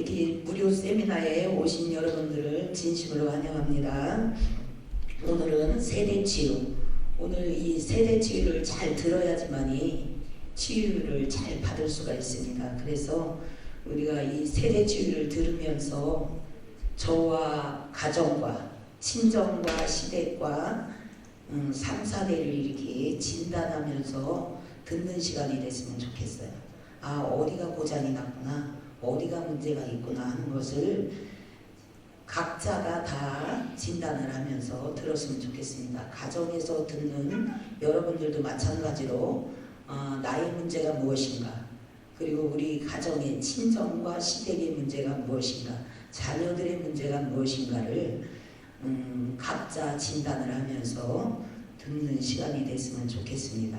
이 무료 세미나에 오신 여러분들을 진심으로 환영합니다. 오늘은 세대치유. 오늘 이 세대치유를 잘 들어야지만이 치유를 잘 받을 수가 있습니다. 그래서 우리가 이 세대치유를 들으면서 저와 가정과 친정과 시댁과 3, 4대를 이렇게 진단하면서 듣는 시간이 됐으면 좋겠어요. 아, 어디가 고장이 났구나, 어디가 문제가 있구나 하는 것을 각자가 다 진단을 하면서 들었으면 좋겠습니다. 가정에서 듣는 여러분들도 마찬가지로 나의 문제가 무엇인가, 그리고 우리 가정의 친정과 시댁의 문제가 무엇인가, 자녀들의 문제가 무엇인가를 각자 진단을 하면서 듣는 시간이 됐으면 좋겠습니다.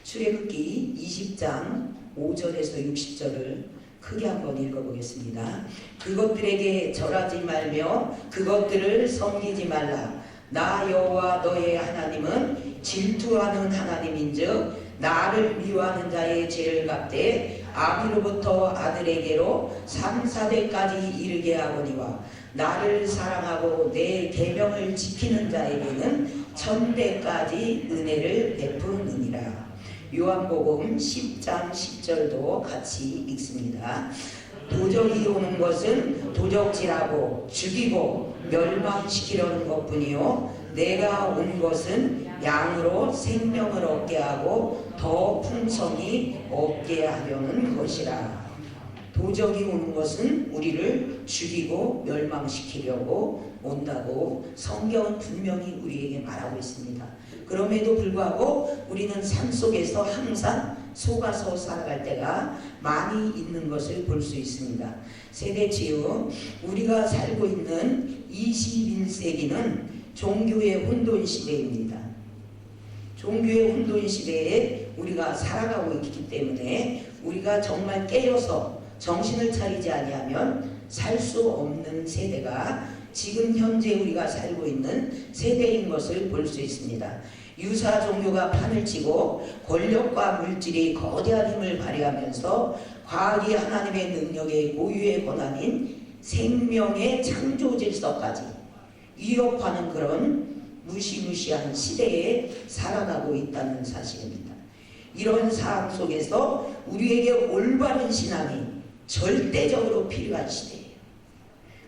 출애굽기 20장 5절에서 60절을 크게 한번 읽어보겠습니다. 그것들에게 절하지 말며 그것들을 섬기지 말라. 나 여호와 너의 하나님은 질투하는 하나님인즉 나를 미워하는 자의 죄를 갚되 아비로부터 아들에게로 3, 4대까지 이르게 하거니와 나를 사랑하고 내 계명을 지키는 자에게는 1000대까지 은혜를 베푸느니라. 요한복음 10장 10절도 같이 읽습니다. 도적이 오는 것은 도적질하고 죽이고 멸망시키려는 것뿐이요 내가 온 것은 양으로 생명을 얻게 하고 더 풍성히 얻게 하려는 것이라. 도적이 오는 것은 우리를 죽이고 멸망시키려고 온다고 성경은 분명히 우리에게 말하고 있습니다. 그럼에도 불구하고 우리는 삶 속에서 항상 속아서 살아갈 때가 많이 있는 것을 볼 수 있습니다. 세대치유, 우리가 살고 있는 21세기는 종교의 혼돈 시대입니다. 종교의 혼돈 시대에 우리가 살아가고 있기 때문에 우리가 정말 깨어서 정신을 차리지 아니하면 살 수 없는 세대가 지금 현재 우리가 살고 있는 세대인 것을 볼 수 있습니다. 유사 종교가 판을 치고 권력과 물질이 거대한 힘을 발휘하면서 과학이 하나님의 능력의 고유의 권한인 생명의 창조 질서까지 위협하는 그런 무시무시한 시대에 살아가고 있다는 사실입니다. 이런 상황 속에서 우리에게 올바른 신앙이 절대적으로 필요한 시대예요.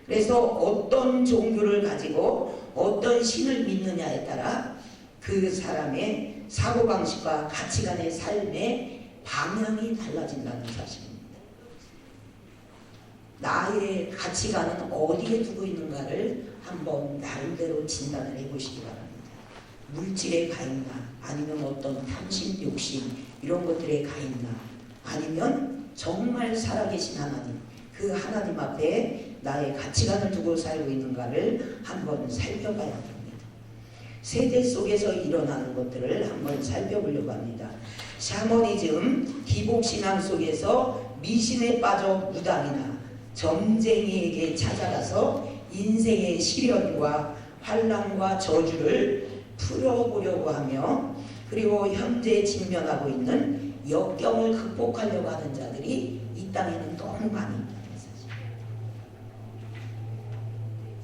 그래서 어떤 종교를 가지고 어떤 신을 믿느냐에 따라 그 사람의 사고방식과 가치관의 삶의 방향이 달라진다는 사실입니다. 나의 가치관은 어디에 두고 있는가를 한번 나름대로 진단을 해보시기 바랍니다. 물질에 가 있나, 아니면 어떤 탐심, 욕심 이런 것들에 가 있나, 아니면 정말 살아계신 하나님, 그 하나님 앞에 나의 가치관을 두고 살고 있는가를 한번 살펴봐야 합니다. 세대 속에서 일어나는 것들을 한번 살펴보려고 합니다. 샤머니즘, 기복신앙 속에서 미신에 빠져 무당이나 점쟁이에게 찾아가서 인생의 시련과 환난과 저주를 풀어보려고 하며, 그리고 현재 직면하고 있는 역경을 극복하려고 하는 자들이 이 땅에는 너무 많이 있다.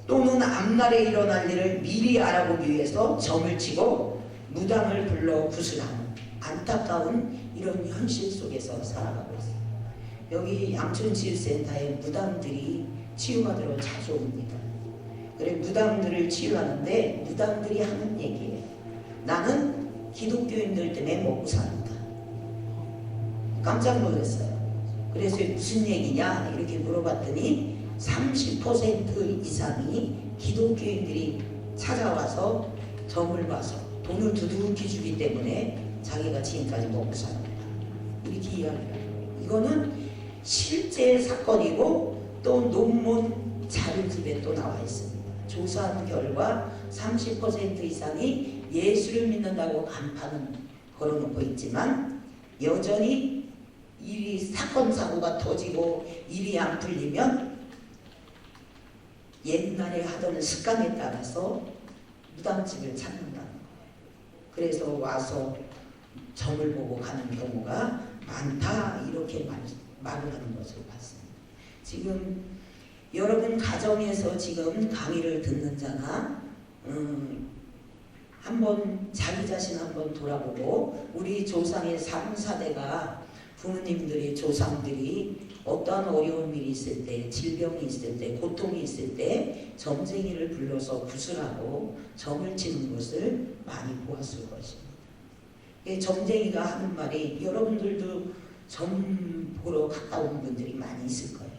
또는 앞날에 일어날 일을 미리 알아보기 위해서 점을 치고 무당을 불러 구슬하는 안타까운 이런 현실 속에서 살아가고 있습니다. 여기 양천치유센터에 무당들이 치유받으러 자주 옵니다. 그래, 무당들을 치유하는데 무당들이 하는 얘기예요. 나는 기독교인들 때문에 먹고 산다. 깜짝 놀랐어요. 그래서 무슨 얘기냐 이렇게 물어봤더니 30% 이상이 기독교인들이 찾아와서 점을 봐서 돈을 두둑히 주기 때문에 자기가 지금까지 먹고 삽니다. 이렇게 이야기해요. 이거는 실제 사건이고 또 논문 자료집에 또 나와 있습니다. 조사한 결과 30% 이상이 예수를 믿는다고 간판은 걸어놓고 있지만 여전히 일이 사건 사고가 터지고 일이 안 풀리면 옛날에 하던 습관에 따라서 무당집을 찾는다는 거예요. 그래서 와서 점을 보고 가는 경우가 많다 이렇게 말을 하는 것을 봤습니다. 지금 여러분 가정에서 지금 강의를 듣는 자나 한번 자기 자신 한번 돌아보고 우리 조상의 3사대가 부모님들의 조상들이 어떠한 어려운 일이 있을 때, 질병이 있을 때, 고통이 있을 때 점쟁이를 불러서 구슬하고 점을 치는 것을 많이 보았을 것입니다. 점쟁이가 하는 말이 여러분들도 점 보러 갔다 온 분들이 많이 있을 거예요.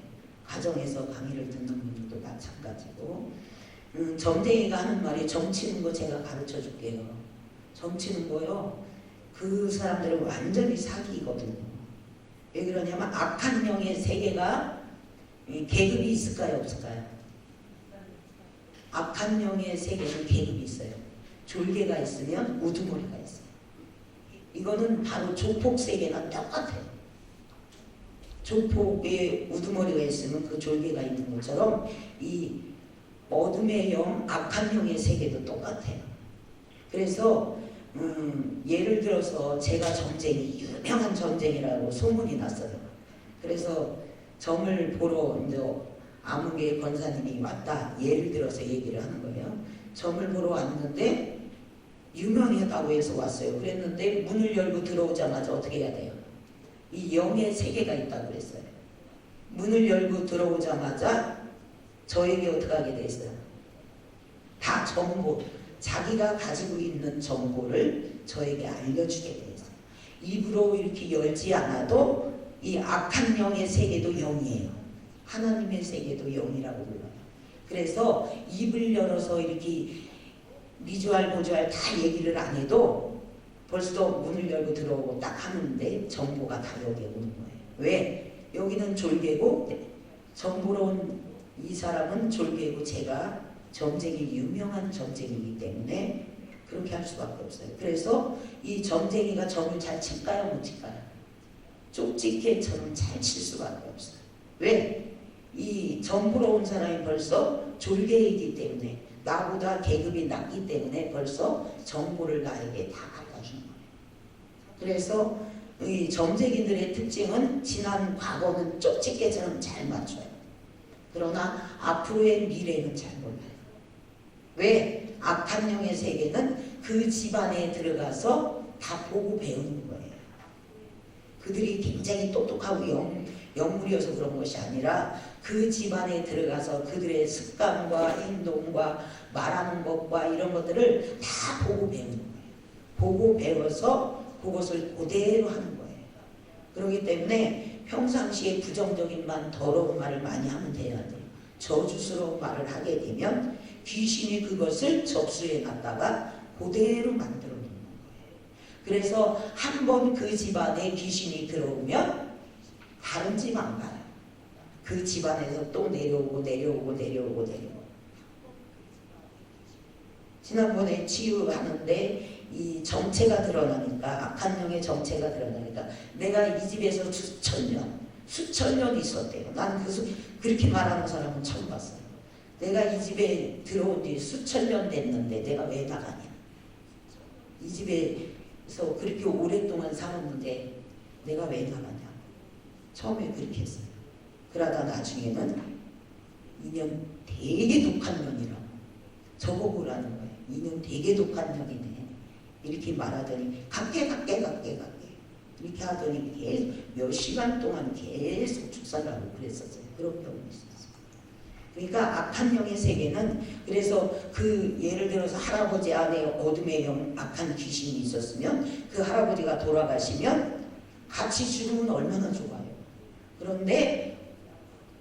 가정에서 강의를 듣는 분들도 마찬가지고 점쟁이가 하는 말이 점 치는 거 제가 가르쳐 줄게요. 점 치는 거요. 그 사람들은 완전히 사기거든요. 왜 그러냐면 악한 영의 세계가 계급이 있을까요? 없을까요? 악한 영의 세계는 계급이 있어요. 졸개가 있으면 우두머리가 있어요. 이거는 바로 조폭 세계랑 똑같아요. 조폭에 우두머리가 있으면 그 졸개가 있는 것처럼 이 어둠의 영, 악한 영의 세계도 똑같아요. 그래서 예를 들어서 제가 점쟁이, 유명한 점쟁이라고 소문이 났어요. 그래서 점을 보러 이제 아무개 권사님이 왔다. 예를 들어서 얘기를 하는 거예요. 점을 보러 왔는데 유명하다고 해서 왔어요. 그랬는데 문을 열고 들어오자마자 어떻게 해야 돼요? 이 영의 세계가 있다고 그랬어요. 문을 열고 들어오자마자 저에게 어떻게 하게 돼 있어요? 다 정보, 자기가 가지고 있는 정보를 저에게 알려주게 돼 있어요. 입으로 이렇게 열지 않아도 이 악한 영의 세계도 영이에요. 하나님의 세계도 영이라고 불러요. 그래서 입을 열어서 이렇게 미주알 고주알 다 얘기를 안 해도 벌써 문을 열고 들어오고 딱 하는데 정보가 다 여기에 오는 거예요. 왜? 여기는 졸개고 정보로 온 이 사람은 졸개고 제가 점쟁이 유명한 점쟁이이기 때문에 그렇게 할 수밖에 없어요. 그래서 이 점쟁이가 점을 잘 칠까요? 못 칠까요? 쪽집게 점을 잘 칠 수밖에 없어요. 왜? 이 점 보러 온 사람이 벌써 졸개이기 때문에 나보다 계급이 낮기 때문에 벌써 정보를 나에게 다 갖다 주는 거예요. 그래서 이 점쟁이들의 특징은 지난 과거는 쪽집게처럼 잘 맞춰요. 그러나 앞으로의 미래는 잘 몰라요. 왜? 악한 영의 세계는 그 집안에 들어가서 다 보고 배우는 거예요. 그들이 굉장히 똑똑하고 영물이어서 그런 것이 아니라 그 집안에 들어가서 그들의 습관과 행동과 말하는 것과 이런 것들을 다 보고 배우는 거예요. 보고 배워서 그것을 그대로 하는 거예요. 그렇기 때문에 평상시에 부정적인 말, 더러운 말을 많이 하면 돼야 돼요. 저주스러운 말을 하게 되면 귀신이 그것을 접수해 놨다가 그대로 만들어 놓는 거예요. 그래서 한 번 그 집안에 귀신이 들어오면 다른 집 안 가요. 그 집안에서 또 내려오고. 지난번에 치유하는데 이 정체가 드러나니까, 악한 영의 정체가 드러나니까 내가 이 집에서 수천 년 있었대요. 난 그렇게 말하는 사람은 처음 봤어요. 내가 이 집에 들어온 지 수천 년 됐는데 내가 왜 나가냐. 이 집에서 그렇게 오랫동안 살았는데 내가 왜 나가냐. 처음에 그렇게 했어요. 그러다 나중에는 이년 되게 독한 년이라고 저거 보라는 거예요. 이년 되게 독한 년이네. 이렇게 말하더니 갈게 이렇게 하더니 계속 몇 시간 동안 계속 축사를 하고 그랬었어요. 그런 경험이 있었어요. 그러니까 악한 영의 세계는, 그래서 그 예를 들어서 할아버지 안에 어둠의 영, 악한 귀신이 있었으면 그 할아버지가 돌아가시면 같이 죽으면 얼마나 좋아요. 그런데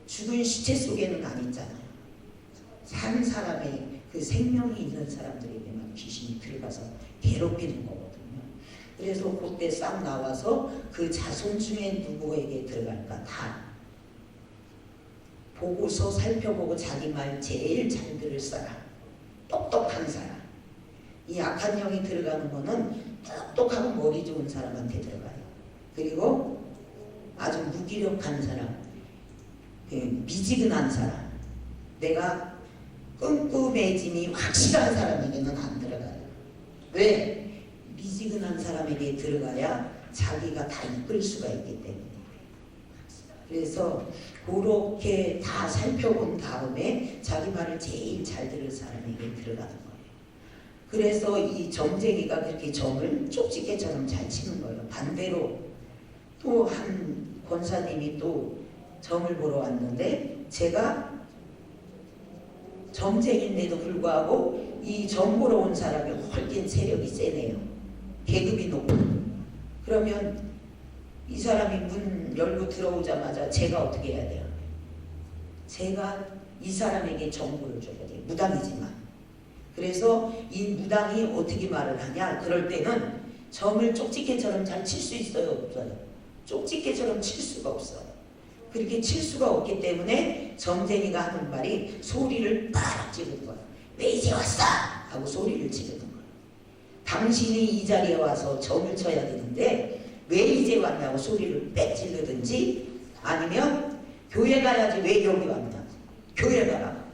죽은 시체 속에는 안 있잖아요. 산 사람의 그 생명이 있는 사람들에게만 귀신이 들어가서 괴롭히는 거거든요. 그래서 그때 싹 나와서 그 자손 중에 누구에게 들어갈까 다 보고서 살펴보고 자기 말 제일 잘 들을 사람, 똑똑한 사람. 이 악한 영이 들어가는 거는 똑똑하고 머리 좋은 사람한테 들어가요. 그리고 아주 무기력한 사람, 미지근한 사람, 내가 끈끈해짐이 확실한 사람에게는 안 들어가요. 왜? 미지근한 사람에게 들어가야 자기가 다 이끌 수가 있기 때문에. 그래서 그렇게 다 살펴본 다음에 자기 말을 제일 잘 들을 사람에게 들어가는 거예요. 그래서 이 점쟁이가 그렇게 점을 쪽지게처럼 잘 치는 거예요. 반대로 또 한 권사님이 또 점을 보러 왔는데, 제가 점쟁인데도 불구하고 이 점 보러 온 사람이 훨씬 세력이 세네요. 계급이 높고. 그러면 이 사람이 문 열고 들어오자마자 제가 어떻게 해야 돼요? 제가 이 사람에게 정보를 줘야 돼요. 무당이지만. 그래서 이 무당이 어떻게 말을 하냐? 그럴 때는 점을 쪽집게처럼 잘 칠 수 있어요? 없어요? 쪽집게처럼 칠 수가 없어요. 그렇게 칠 수가 없기 때문에 점쟁이가 하는 말이 소리를 빡 지르는 거예요. 왜 이제 왔어? 하고 소리를 지르는 거예요. 당신이 이 자리에 와서 점을 쳐야 되는데 왜 이제 왔냐고 소리를 빽 지르든지, 아니면 교회 가야지 왜 여기 왔냐, 교회 가라,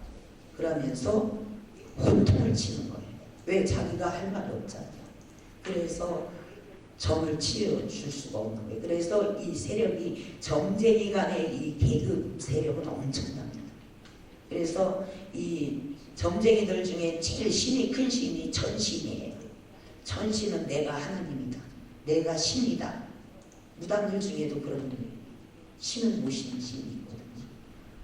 그러면서 호통을 치는 거예요. 왜? 자기가 할 말이 없잖아요. 그래서 점을 치러줄 수가 없는 거예요. 그래서 이 세력이, 점쟁이 간의 이 계급 세력은 엄청납니다. 그래서 이 점쟁이들 중에 제일 신이 큰 신이 천신이에요. 천신은 내가 하나님이다, 내가 신이다. 무당들 중에도 그런 분이 신을 모시는 신이 있거든요.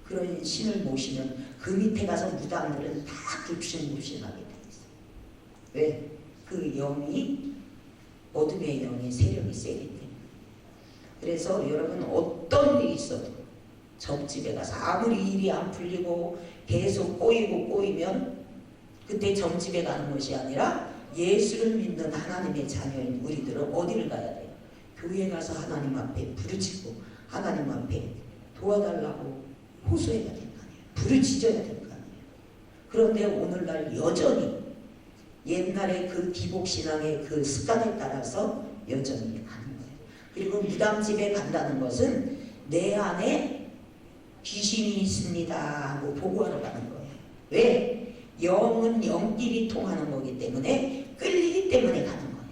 그런 신을 모시면 그 밑에 가서 무당들은 다 불신무신하게 돼 있어요. 왜? 그 영이, 어둠의 영의 세력이 세기 때문에. 그래서 여러분 어떤 일이 있어도 점집에 가서 아무리 일이 안 풀리고 계속 꼬이면 그때 점집에 가는 것이 아니라 예수를 믿는 하나님의 자녀인 우리들은 어디를 가야 돼요? 교회에 가서 하나님 앞에 부르짖고 하나님 앞에 도와달라고 호소해야 될 거 아니에요. 부르짖어야 될 거 아니에요. 그런데 오늘날 여전히 옛날에 그 기복신앙의 그 습관에 따라서 여전히 가는 거예요. 그리고 무당집에 간다는 것은 내 안에 귀신이 있습니다 하고 보고하러 가는 거예요. 왜? 영은 영끼리 통하는 거기 때문에, 끌리기 때문에 가는 거예요.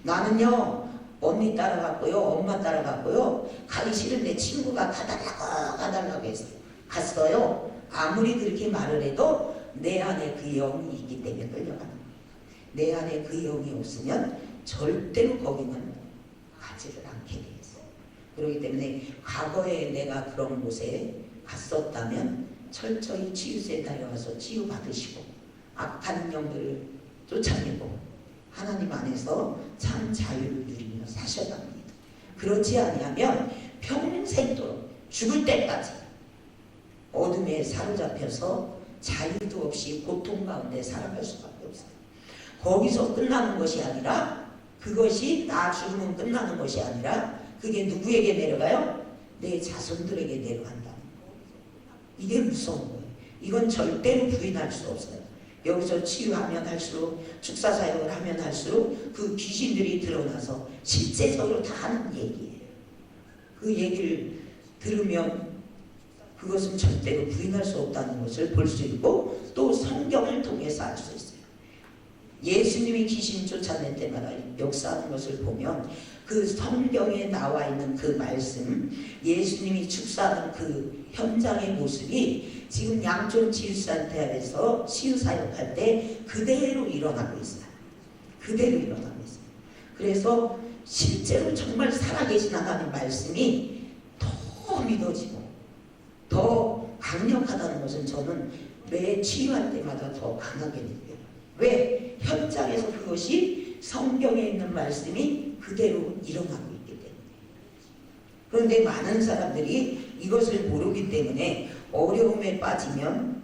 나는요, 언니 따라갔고요, 엄마 따라갔고요, 가기 싫은데 친구가 가달라고 해서 갔어요. 아무리 그렇게 말을 해도 내 안에 그 영이 있기 때문에 끌려가는 거예요. 내 안에 그 영이 없으면 절대로 거기는 가지를 않게 돼 있어요. 그렇기 때문에 과거에 내가 그런 곳에 갔었다면 철저히 치유센터에 와서 치유받으시고 악한 영들을 쫓아내고 하나님 안에서 참 자유를 누리며 사셔야 합니다. 그렇지 아니하면 평생도록 죽을 때까지 어둠에 사로잡혀서 자유도 없이 고통 가운데 살아갈 수밖에 없어요. 거기서 끝나는 것이 아니라, 그것이 나 죽으면 끝나는 것이 아니라 그게 누구에게 내려가요? 내 자손들에게 내려간다는 거예요. 이게 무서운 거예요. 이건 절대로 부인할 수 없어요. 여기서 치유하면 할수록, 축사사역을 하면 할수록 그 귀신들이 드러나서 실제적으로 다 하는 얘기예요. 그 얘기를 들으면 그것은 절대로 부인할 수 없다는 것을 볼 수 있고, 또 성경을 통해서 알 수 있어요. 예수님이 귀신 쫓아낼 때마다 역사하는 것을 보면 그 성경에 나와 있는 그 말씀, 예수님이 축사하는 그 현장의 모습이 지금 양촌치유센터에서 치유사역할 때 그대로 일어나고 있어요. 그대로 일어나고 있어요. 그래서 실제로 정말 살아계신 하나님 말씀이 더 믿어지고 더 강력하다는 것은 저는 매 치유할 때마다 더 강하게 느껴요. 왜? 현장에서 그것이 성경에 있는 말씀이 그대로 일어나고 있기 때문에. 그런데 많은 사람들이 이것을 모르기 때문에 어려움에 빠지면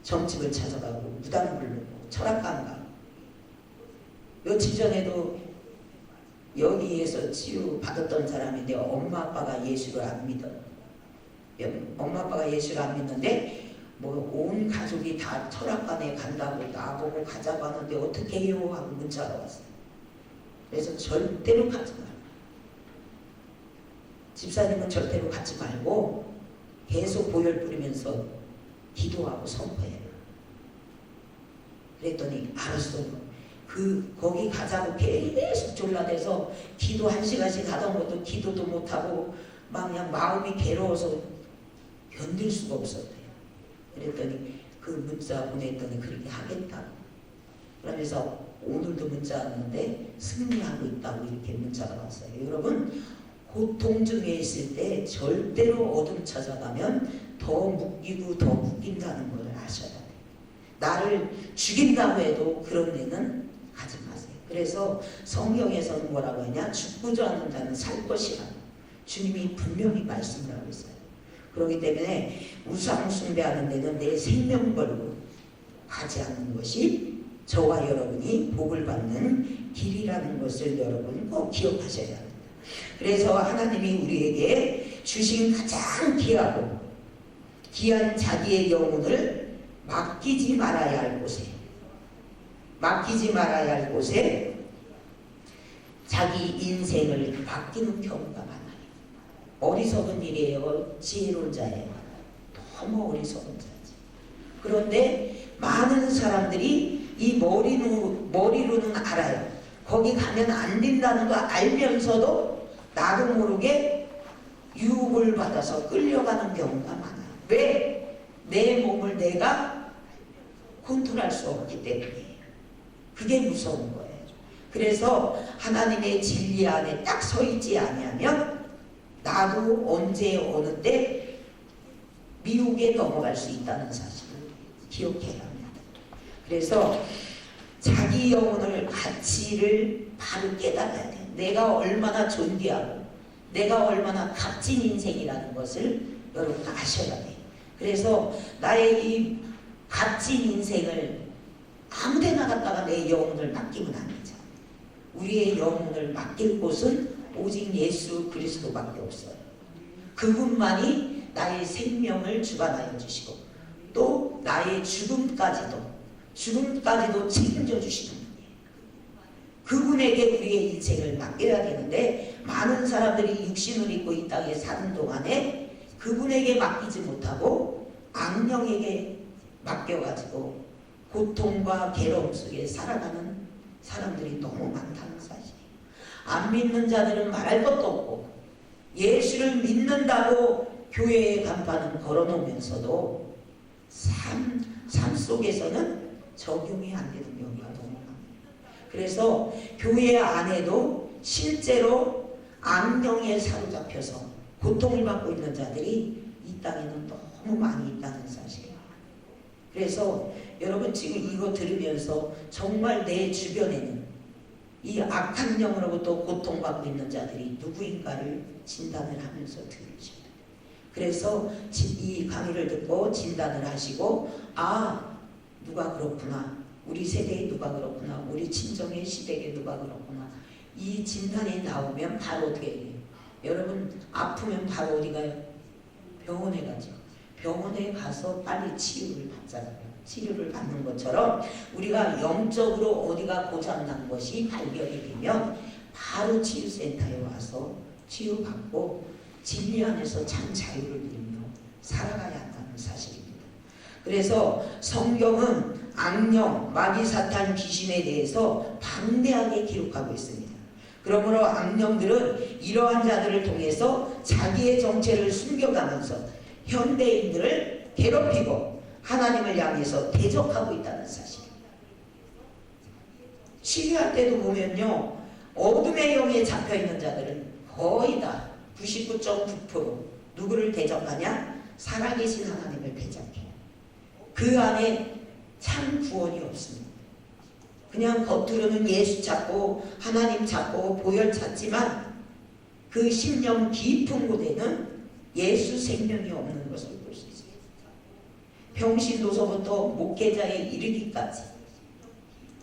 점집을 찾아가고 무당을 부르고 철학관 가고, 며칠 전에도 여기에서 치유받았던 사람인데 엄마 아빠가 예수를 안 믿어요. 엄마 아빠가 예수를 안 믿는데 온 가족이 다 철학관에 간다고 나보고 가자고 하는데 어떻게 해요? 하고 문자가 왔어요. 그래서 절대로 가지 말고, 집사님은 절대로 가지 말고 계속 보혈 뿌리면서 기도하고 선포해요. 그랬더니 알았어요. 거기 가자고 계속 졸라대서 기도 1시간씩 하던 것도 기도도 못하고 막 그냥 마음이 괴로워서 견딜 수가 없었대요. 그랬더니 그 문자 보냈더니 그렇게 하겠다고. 그러면서 오늘도 문자 왔는데 승리하고 있다고 이렇게 문자가 왔어요. 여러분, 고통 중에 있을 때 절대로 어둠 찾아가면 더 묶이고 더 묶인다는 걸 아셔야 돼요. 나를 죽인다고 해도 그런 데는 가지 마세요. 그래서 성경에서는 뭐라고 하냐? 죽고자 하는 자는 살 것이라 주님이 분명히 말씀을 하고 있어요. 그렇기 때문에 우상 숭배하는 데는 내 생명 걸고 가지 않는 것이 저와 여러분이 복을 받는 길이라는 것을 여러분 꼭 기억하셔야 합니다. 그래서 하나님이 우리에게 주신 가장 귀한 자기의 영혼을 맡기지 말아야 할 곳에 자기 인생을 맡기는 경우가 많아요. 어리석은 일이에요. 지혜로운 자예요. 너무 어리석은 자지. 그런데 많은 사람들이 이 머리로는 알아요. 거기 가면 안 된다는 거 알면서도 나도 모르게 유혹을 받아서 끌려가는 경우가 많아요. 왜? 내 몸을 내가 컨트롤할 수 없기 때문이에요. 그게 무서운 거예요. 그래서 하나님의 진리 안에 딱 서 있지 아니하면 나도 언제 어느 때 미혹에 넘어갈 수 있다는 사실을 기억해야 합니다. 그래서 자기 영혼을 가치를 바로 깨달아야 돼요. 내가 얼마나 존귀하고 내가 얼마나 값진 인생이라는 것을 여러분 아셔야 돼요. 그래서 나의 이 값진 인생을 아무데나 갖다가 내 영혼을 맡기면 안 되죠. 우리의 영혼을 맡길 곳은 오직 예수 그리스도밖에 없어요. 그분만이 나의 생명을 주관하여 주시고 또 나의 죽음까지도 책임져 주시는 분이에요. 그분에게 우리의 인생을 맡겨야 되는데 많은 사람들이 육신을 입고 이 땅에 사는 동안에 그분에게 맡기지 못하고 악령에게 맡겨가지고 고통과 괴로움 속에 살아가는 사람들이 너무 많다는 사실이에요. 안 믿는 자들은 말할 것도 없고 예수를 믿는다고 교회의 간판은 걸어놓으면서도 삶 속에서는 적용이 안 되는 경우가 너무 많아요. 그래서 교회 안에도 실제로 악령에 사로잡혀서 고통을 받고 있는 자들이 이 땅에는 너무 많이 있다는 사실이에요. 그래서 여러분 지금 이거 들으면서 정말 내 주변에는 이 악한 영으로부터 고통받고 있는 자들이 누구인가를 진단을 하면서 들으셔야 돼요. 그래서 이 강의를 듣고 진단을 하시고 누가 그렇구나. 우리 세대에 누가 그렇구나. 우리 친정의 시댁에 누가 그렇구나. 이 진단이 나오면 바로 어떻게 해요? 여러분 아프면 바로 어디 가요? 병원에 가죠. 병원에 가서 빨리 치료를 받잖아요. 치료를 받는 것처럼 우리가 영적으로 어디가 고장난 것이 발견이 되면 바로 치유센터에 와서 치유받고 진리 안에서 참 자유를 누리며 살아가야 한다는 사실입니다. 그래서 성경은 악령, 마귀, 사탄, 귀신에 대해서 방대하게 기록하고 있습니다. 그러므로 악령들은 이러한 자들을 통해서 자기의 정체를 숨겨가면서 현대인들을 괴롭히고 하나님을 향해서 대적하고 있다는 사실입니다. 치유할 때도 보면요, 어둠의 영에 잡혀있는 자들은 거의 다 99.9% 누구를 대적하냐? 살아계신 하나님을 대적해요. 그 안에 참 구원이 없습니다. 그냥 겉으로는 예수 찾고 하나님 찾고 보혈 찾지만 그 심령 깊은 곳에는 예수 생명이 없는 것을 볼 수 있어요. 평신도서부터 목회자에 이르기까지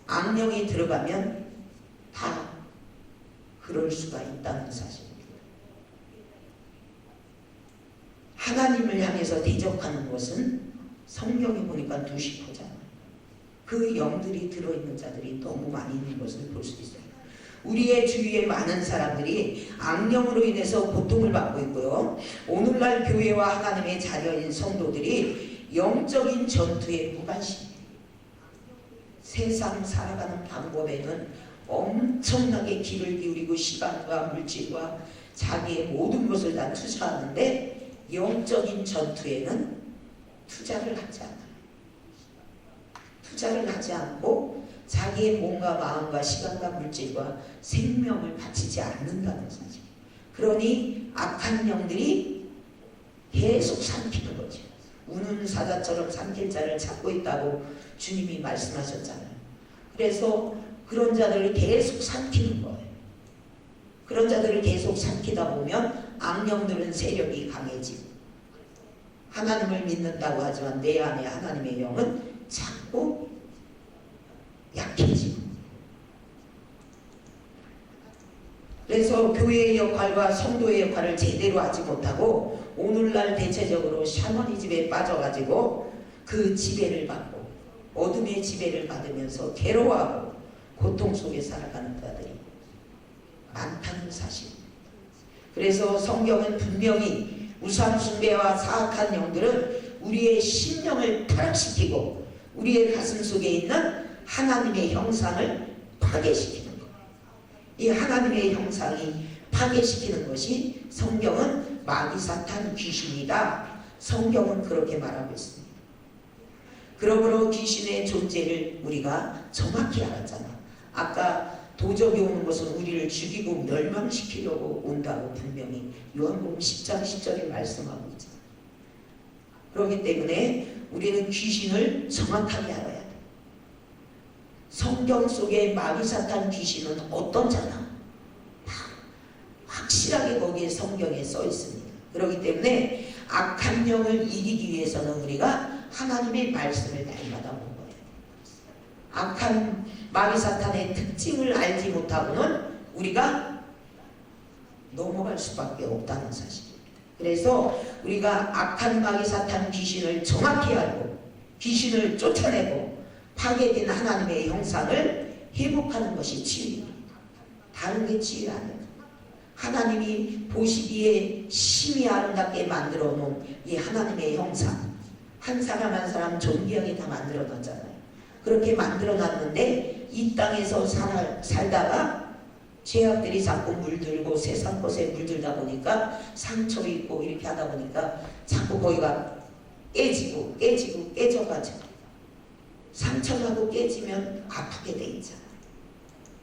악령이 들어가면 다 그럴 수가 있다는 사실입니다. 하나님을 향해서 대적하는 것은 성경에 보니까 90%잖아요. 그 영들이 들어있는 자들이 너무 많이 있는 것을 볼 수 있어요. 우리의 주위에 많은 사람들이 악령으로 인해서 고통을 받고 있고요. 오늘날 교회와 하나님의 자녀인 성도들이 영적인 전투에 무관심해요. 세상 살아가는 방법에는 엄청나게 기를 기울이고 시간과 물질과 자기의 모든 것을 다 투자하는데 영적인 전투에는 투자를 하지 않아요. 투자를 하지 않고 자기의 몸과 마음과 시간과 물질과 생명을 바치지 않는다는 사실. 그러니 악한 영들이 계속 삼키는 거죠. 우는 사자처럼 삼킬 자를 찾고 있다고 주님이 말씀하셨잖아요. 그래서 그런 자들을 계속 삼키는 거예요. 그런 자들을 계속 삼키다 보면 악령들은 세력이 강해지고 하나님을 믿는다고 하지만 내 안에 하나님의 영은 자꾸 약해지고, 그래서 교회의 역할과 성도의 역할을 제대로 하지 못하고 오늘날 대체적으로 샤머니즘에 빠져가지고 그 지배를 받고 어둠의 지배를 받으면서 괴로워하고 고통 속에 살아가는 자들이 많다는 사실입니다. 그래서 성경은 분명히 우상 숭배와 사악한 영들은 우리의 심령을 타락시키고 우리의 가슴 속에 있는 하나님의 형상을 파괴시키는 것. 이 하나님의 형상이 파괴시키는 것이 성경은 마귀 사탄 귀신이다. 성경은 그렇게 말하고 있습니다. 그러므로 귀신의 존재를 우리가 정확히 알았잖아. 아까 도적이 오는 것은 우리를 죽이고 멸망시키려고 온다고 분명히 요한복음 10장 10절에 말씀하고 있잖아. 그렇기 때문에 우리는 귀신을 정확하게 알아야 돼. 성경 속에 마귀 사탄 귀신은 어떤 자나 확실하게 거기에 성경에 써 있습니다. 그렇기 때문에 악한 영을 이기기 위해서는 우리가 하나님의 말씀을 날마다 보는 거예요. 악한 마귀 사탄의 특징을 알지 못하고는 우리가 넘어갈 수밖에 없다는 사실입니다. 그래서 우리가 악한 마귀 사탄 귀신을 정확히 알고 귀신을 쫓아내고 파괴된 하나님의 형상을 회복하는 것이 치유입니다. 다른 게 치유 아니에요. 하나님이 보시기에 심히 아름답게 만들어 놓은 이 하나님의 형상, 한 사람 한 사람 존귀하게 다 만들어 놨잖아요. 그렇게 만들어 놨는데 이 땅에서 살다가 죄악들이 자꾸 물들고 세상 것에 물들다 보니까 상처 있고 이렇게 하다 보니까 자꾸 거기가 깨져가지고 상처나고 깨지면 아프게 돼 있잖아.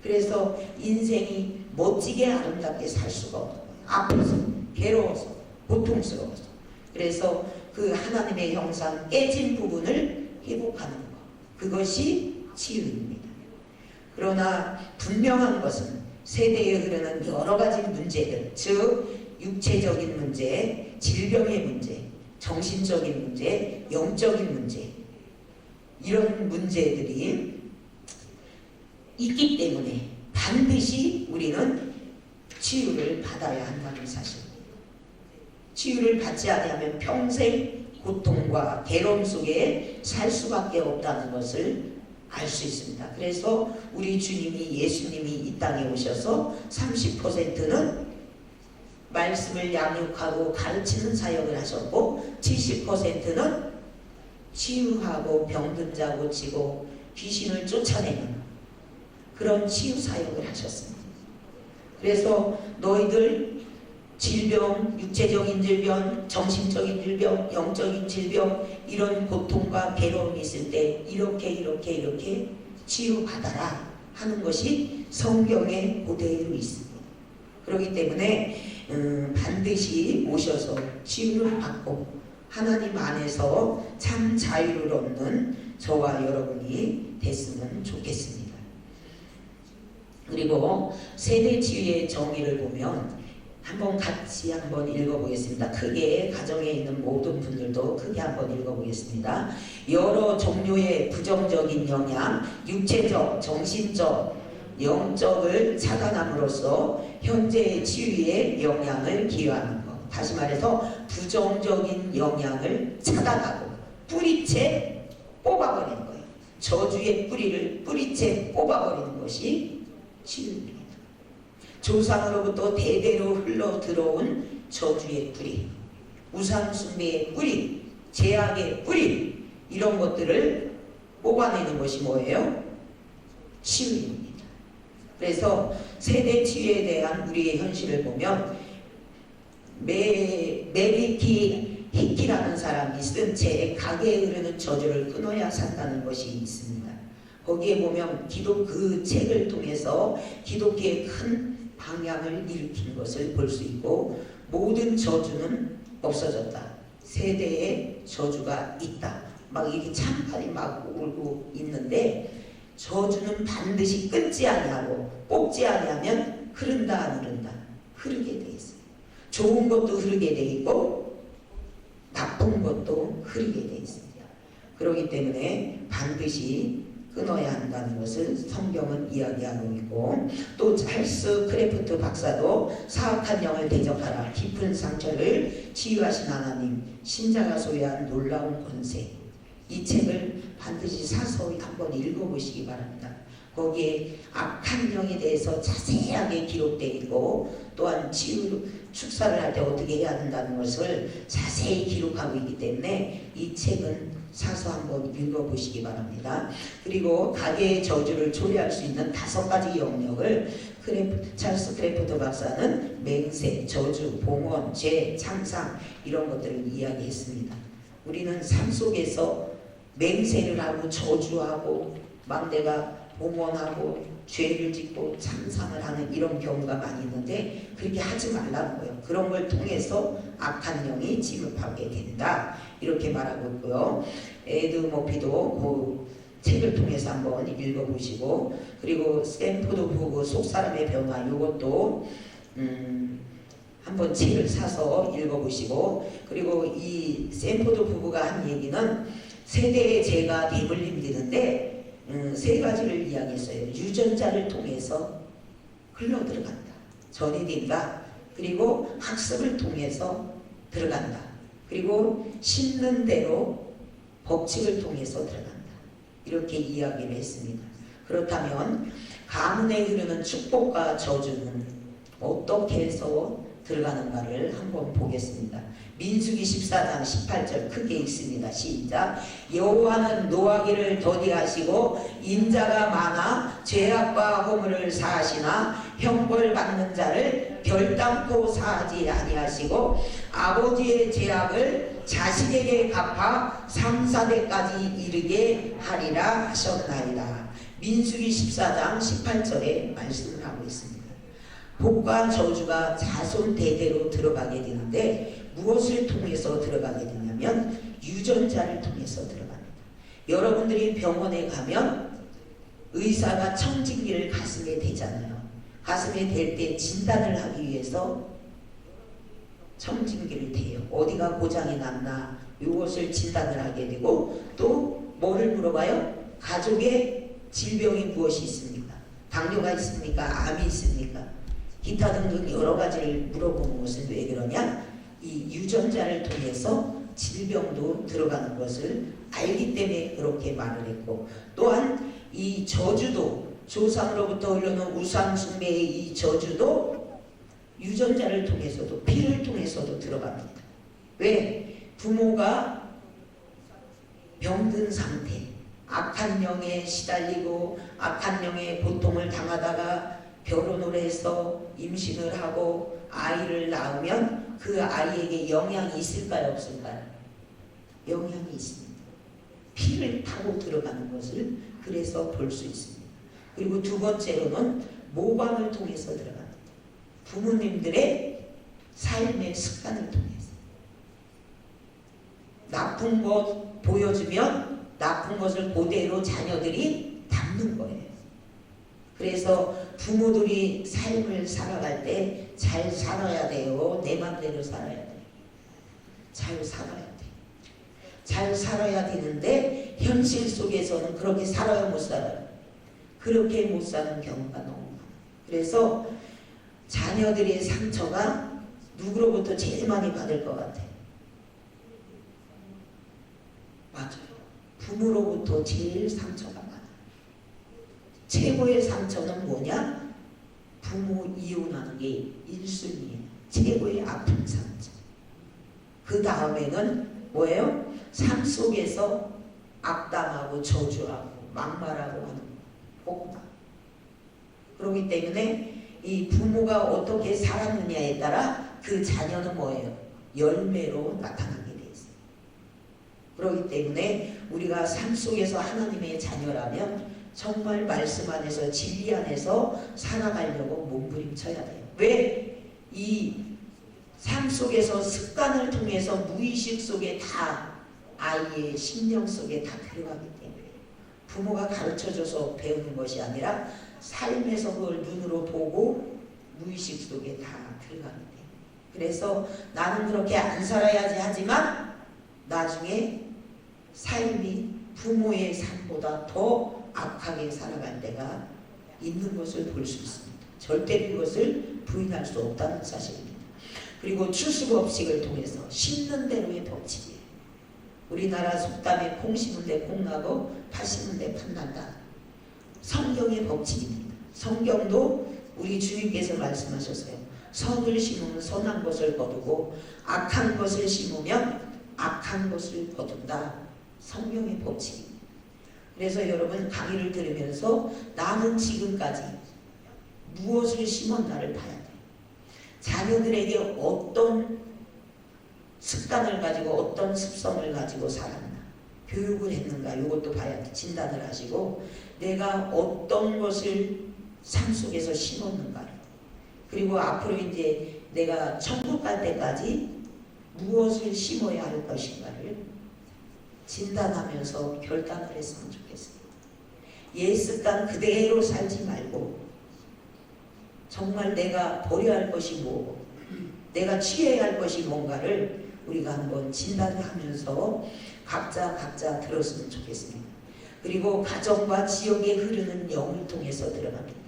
그래서 인생이 멋지게 아름답게 살 수가 없는 거예요. 아파서, 괴로워서, 고통스러워서. 그래서 그 하나님의 형상 깨진 부분을 회복하는 것, 그것이 치유입니다. 그러나 분명한 것은 세대에 흐르는 여러 가지 문제들, 즉 육체적인 문제, 질병의 문제, 정신적인 문제, 영적인 문제, 이런 문제들이 있기 때문에 반드시 우리는 치유를 받아야 한다는 사실입니다. 치유를 받지 않으면 평생 고통과 괴로움 속에 살 수밖에 없다는 것을 알 수 있습니다. 그래서 우리 주님이 예수님이 이 땅에 오셔서 30%는 말씀을 양육하고 가르치는 사역을 하셨고 70%는 치유하고 병든 자 고치고 귀신을 쫓아내는 그런 치유 사역을 하셨습니다. 그래서 너희들 질병, 육체적인 질병, 정신적인 질병, 영적인 질병, 이런 고통과 괴로움이 있을 때 이렇게 치유받아라 하는 것이 성경에 그대로 있습니다. 그렇기 때문에 반드시 오셔서 치유를 받고 하나님 안에서 참 자유를 얻는 저와 여러분이 됐으면 좋겠습니다. 그리고 세대 치유의 정의를 보면 같이 한번 읽어보겠습니다. 크게 가정에 있는 모든 분들도 크게 한번 읽어보겠습니다. 여러 종류의 부정적인 영향, 육체적, 정신적, 영적을 차단함으로써 현재의 치유에 영향을 기여하는 것. 다시 말해서 부정적인 영향을 차단하고 뿌리채 뽑아버리는 거예요. 저주의 뿌리를 뿌리채 뽑아버리는 것이 치유입니다. 조상으로부터 대대로 흘러 들어온 저주의 뿌리, 우상 숭배의 뿌리, 죄악의 뿌리, 이런 것들을 뽑아내는 것이 뭐예요? 치유입니다. 그래서 세대 치유에 대한 우리의 현실을 보면 메비키 히키라는 사람이 쓴 책 가게에 흐르는 저주를 끊어야 산다는 것이 있습니다. 거기에 보면 그 책을 통해서 기독교의 큰 방향을 일으킨 것을 볼 수 있고, 모든 저주는 없어졌다. 세대에 저주가 있다. 막 이렇게 찬판이 막 울고 있는데, 저주는 반드시 끊지 아니하고 뽑지 아니하면 흐른다 안 흐른다? 흐르게 돼 있어요. 좋은 것도 흐르게 돼 있고 나쁜 것도 흐르게 돼 있습니다. 그렇기 때문에 반드시 끊어야 한다는 것을 성경은 이야기하고 있고, 또 찰스 크래프트 박사도 사악한 영을 대적하라, 깊은 상처를 치유하신 하나님, 신자가 소유한 놀라운 권세, 이 책을 반드시 사서 한번 읽어보시기 바랍니다. 거기에 악한 영에 대해서 자세하게 기록되어 있고, 또한 축사를 할 때 어떻게 해야 된다는 것을 자세히 기록하고 있기 때문에 이 책은 사서 한번 읽어보시기 바랍니다. 그리고 가게의 저주를 초래할 수 있는 5가지 영역을 찰스 크래프트 박사는 맹세, 저주, 봉헌, 죄, 창상 이런 것들을 이야기했습니다. 우리는 삶 속에서 맹세를 하고 저주하고 막 내가 봉헌하고 죄를 짓고 참상을 하는 이런 경우가 많이 있는데, 그렇게 하지 말라는 거예요. 그런 걸 통해서 악한 영이 지급하게 된다, 이렇게 말하고 있고요. 에드 머피도 그 책을 통해서 한번 읽어보시고, 그리고 스탠포드 후그 속사람의 변화, 이것도 한번 책을 사서 읽어보시고, 그리고 이 스탠포드 부부가 한 얘기는 세대의 죄가 대물림 되는데 3가지를 이야기했어요. 유전자를 통해서 흘러들어간다, 전이된다. 그리고 학습을 통해서 들어간다. 그리고 심는 대로 법칙을 통해서 들어간다. 이렇게 이야기를 했습니다. 그렇다면 가문에 흐르는 축복과 저주는 어떻게 해서 들어가는가를 한번 보겠습니다. 민수기 14장 18절 크게 읽습니다. 시작. 여호와는 노하기를 더디하시고 인자가 많아 죄악과 허물을 사하시나 형벌 받는 자를 결단코 사하지 아니하시고 아버지의 죄악을 자식에게 갚아 3, 4대까지 이르게 하리라 하셨나이다. 민수기 14장 18절에 말씀을 하고 있습니다. 복과 저주가 자손 대대로 들어가게 되는데, 무엇을 통해서 들어가게 되냐면 유전자를 통해서 들어갑니다. 여러분들이 병원에 가면 의사가 청진기를 가슴에 대잖아요. 가슴에 댈 때 진단을 하기 위해서 청진기를 대요. 어디가 고장이 났나 이것을 진단을 하게 되고, 또 뭐를 물어봐요? 가족의 질병이 무엇이 있습니까? 당뇨가 있습니까? 암이 있습니까? 기타 등등 여러 가지를 물어보는 것은 왜 그러냐? 이 유전자를 통해서 질병도 들어가는 것을 알기 때문에 그렇게 말을 했고, 또한 이 저주도, 조상으로부터 흘러오는 우상 숭배의 이 저주도 유전자를 통해서도, 피를 통해서도 들어갑니다. 왜? 부모가 병든 상태, 악한 영에 시달리고 악한 영의 고통을 당하다가 결혼을 해서 임신을 하고 아이를 낳으면 그 아이에게 영향이 있을까요? 없을까요? 영향이 있습니다. 피를 타고 들어가는 것을 그래서 볼 수 있습니다. 그리고 2번째로는 모방을 통해서 들어갑니다. 부모님들의 삶의 습관을 통해서 나쁜 것 보여주면 나쁜 것을 그대로 자녀들이 담는 거예요. 그래서 부모들이 삶을 살아갈 때 잘 살아야 돼요. 내 맘대로 살아야 돼요. 잘 살아야 돼요. 잘 살아야 되는데 현실 속에서는 그렇게 살아요, 못 살아요? 그렇게 못 사는 경우가 너무 많아요. 그래서 자녀들의 상처가 누구로부터 제일 많이 받을 것 같아요? 맞아요. 부모로부터 제일 상처가 많아요. 최고의 상처는 뭐냐? 부모 이혼하는 게 1순위예요. 최고의 아픈 상처. 그 다음에는 뭐예요? 삶 속에서 악담하고 저주하고 막말하고 하는 복막. 그렇기 때문에 이 부모가 어떻게 살았느냐에 따라 그 자녀는 뭐예요? 열매로 나타나게 돼 있어요. 그렇기 때문에 우리가 삶 속에서 하나님의 자녀라면 정말 말씀 안에서 진리 안에서 살아가려고 몸부림쳐야 돼요. 왜? 이 삶 속에서 습관을 통해서 무의식 속에 다 아이의 심령 속에 다 들어가기 때문에 부모가 가르쳐줘서 배우는 것이 아니라 삶에서 그걸 눈으로 보고 무의식 속에 다 들어가기 때문에 그래서 나는 그렇게 안 살아야지 하지만 나중에 삶이 부모의 삶보다 더 악하게 살아갈 때가 있는 것을 볼 수 있습니다. 절대 그것을 부인할 수 없다는 사실입니다. 그리고 추수법칙을 통해서 심는 대로의 법칙이에요. 우리나라 속담에 콩 심은 데 콩 나고 팥 심은 데 팥 난다. 성경의 법칙입니다. 성경도 우리 주님께서 말씀하셨어요. 선을 심으면 선한 것을 거두고 악한 것을 심으면 악한 것을 거둔다. 성경의 법칙입니다. 그래서 여러분 강의를 들으면서 나는 지금까지 무엇을 심었나를 봐야 돼요. 자녀들에게 어떤 습관을 가지고 어떤 습성을 가지고 살았나 교육을 했는가 이것도 봐야 돼. 진단을 하시고 내가 어떤 것을 삶 속에서 심었는가 그리고 앞으로 이제 내가 천국 갈 때까지 무엇을 심어야 할 것인가를 진단하면서 결단을 했으면 좋겠습니다. 옛 습관 그대로 살지 말고 정말 내가 버려야 할 것이 뭐고 내가 취해야 할 것이 뭔가를 우리가 한번 진단하면서 각자 들었으면 좋겠습니다. 그리고 가정과 지역에 흐르는 영을 통해서 들어갑니다.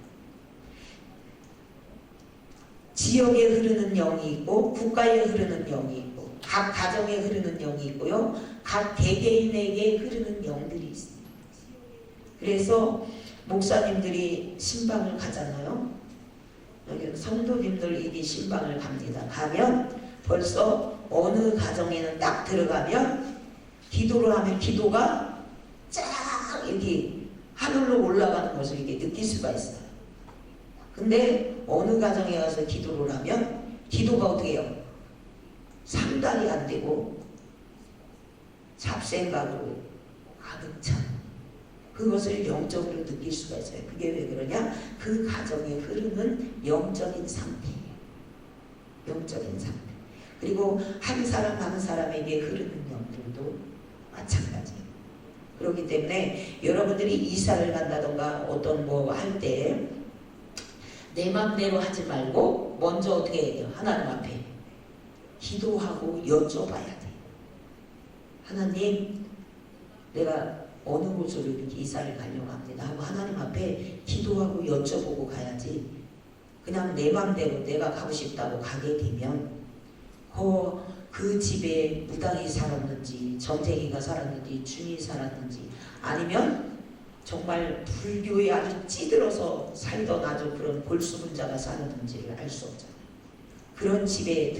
지역에 흐르는 영이 있고 국가에 흐르는 영이 있고 각 가정에 흐르는 영이 있고요. 각 개개인에게 흐르는 영들이 있습니다. 그래서 목사님들이 신방을 가잖아요. 여기 성도님들이 신방을 갑니다. 가면 벌써 어느 가정에는 딱 들어가면 기도를 하면 기도가 쫙 이렇게 하늘로 올라가는 것을 이렇게 느낄 수가 있어요. 근데 어느 가정에 가서 기도를 하면 기도가 어떻게 해요? 상달이 안 되고 잡생각으로 가득 찬 그것을 영적으로 느낄 수가 있어요. 그게 왜 그러냐? 그 가정에 흐르는 영적인 상태예요. 영적인 상태. 그리고 한 사람 한 사람에게 흐르는 영들도 마찬가지예요. 그렇기 때문에 여러분들이 이사를 간다던가 어떤 뭐 할 때 내 맘대로 하지 말고 먼저 어떻게 해요? 하나님 앞에 기도하고 여쭤봐야 돼. 하나님, 내가 어느 곳으로 이렇게 이사를 가려고 합니다 하고 하나님 앞에 기도하고 여쭤보고 가야지. 그냥 내 맘대로 내가 가고 싶다고 가게 되면 그 집에 무당이 살았는지 정쟁이가 살았는지 중이 살았는지 아니면 정말 불교에 아주 찌들어서 살던 아주 그런 골수분자가 살았는지를 알 수 없잖아요. 그런 집에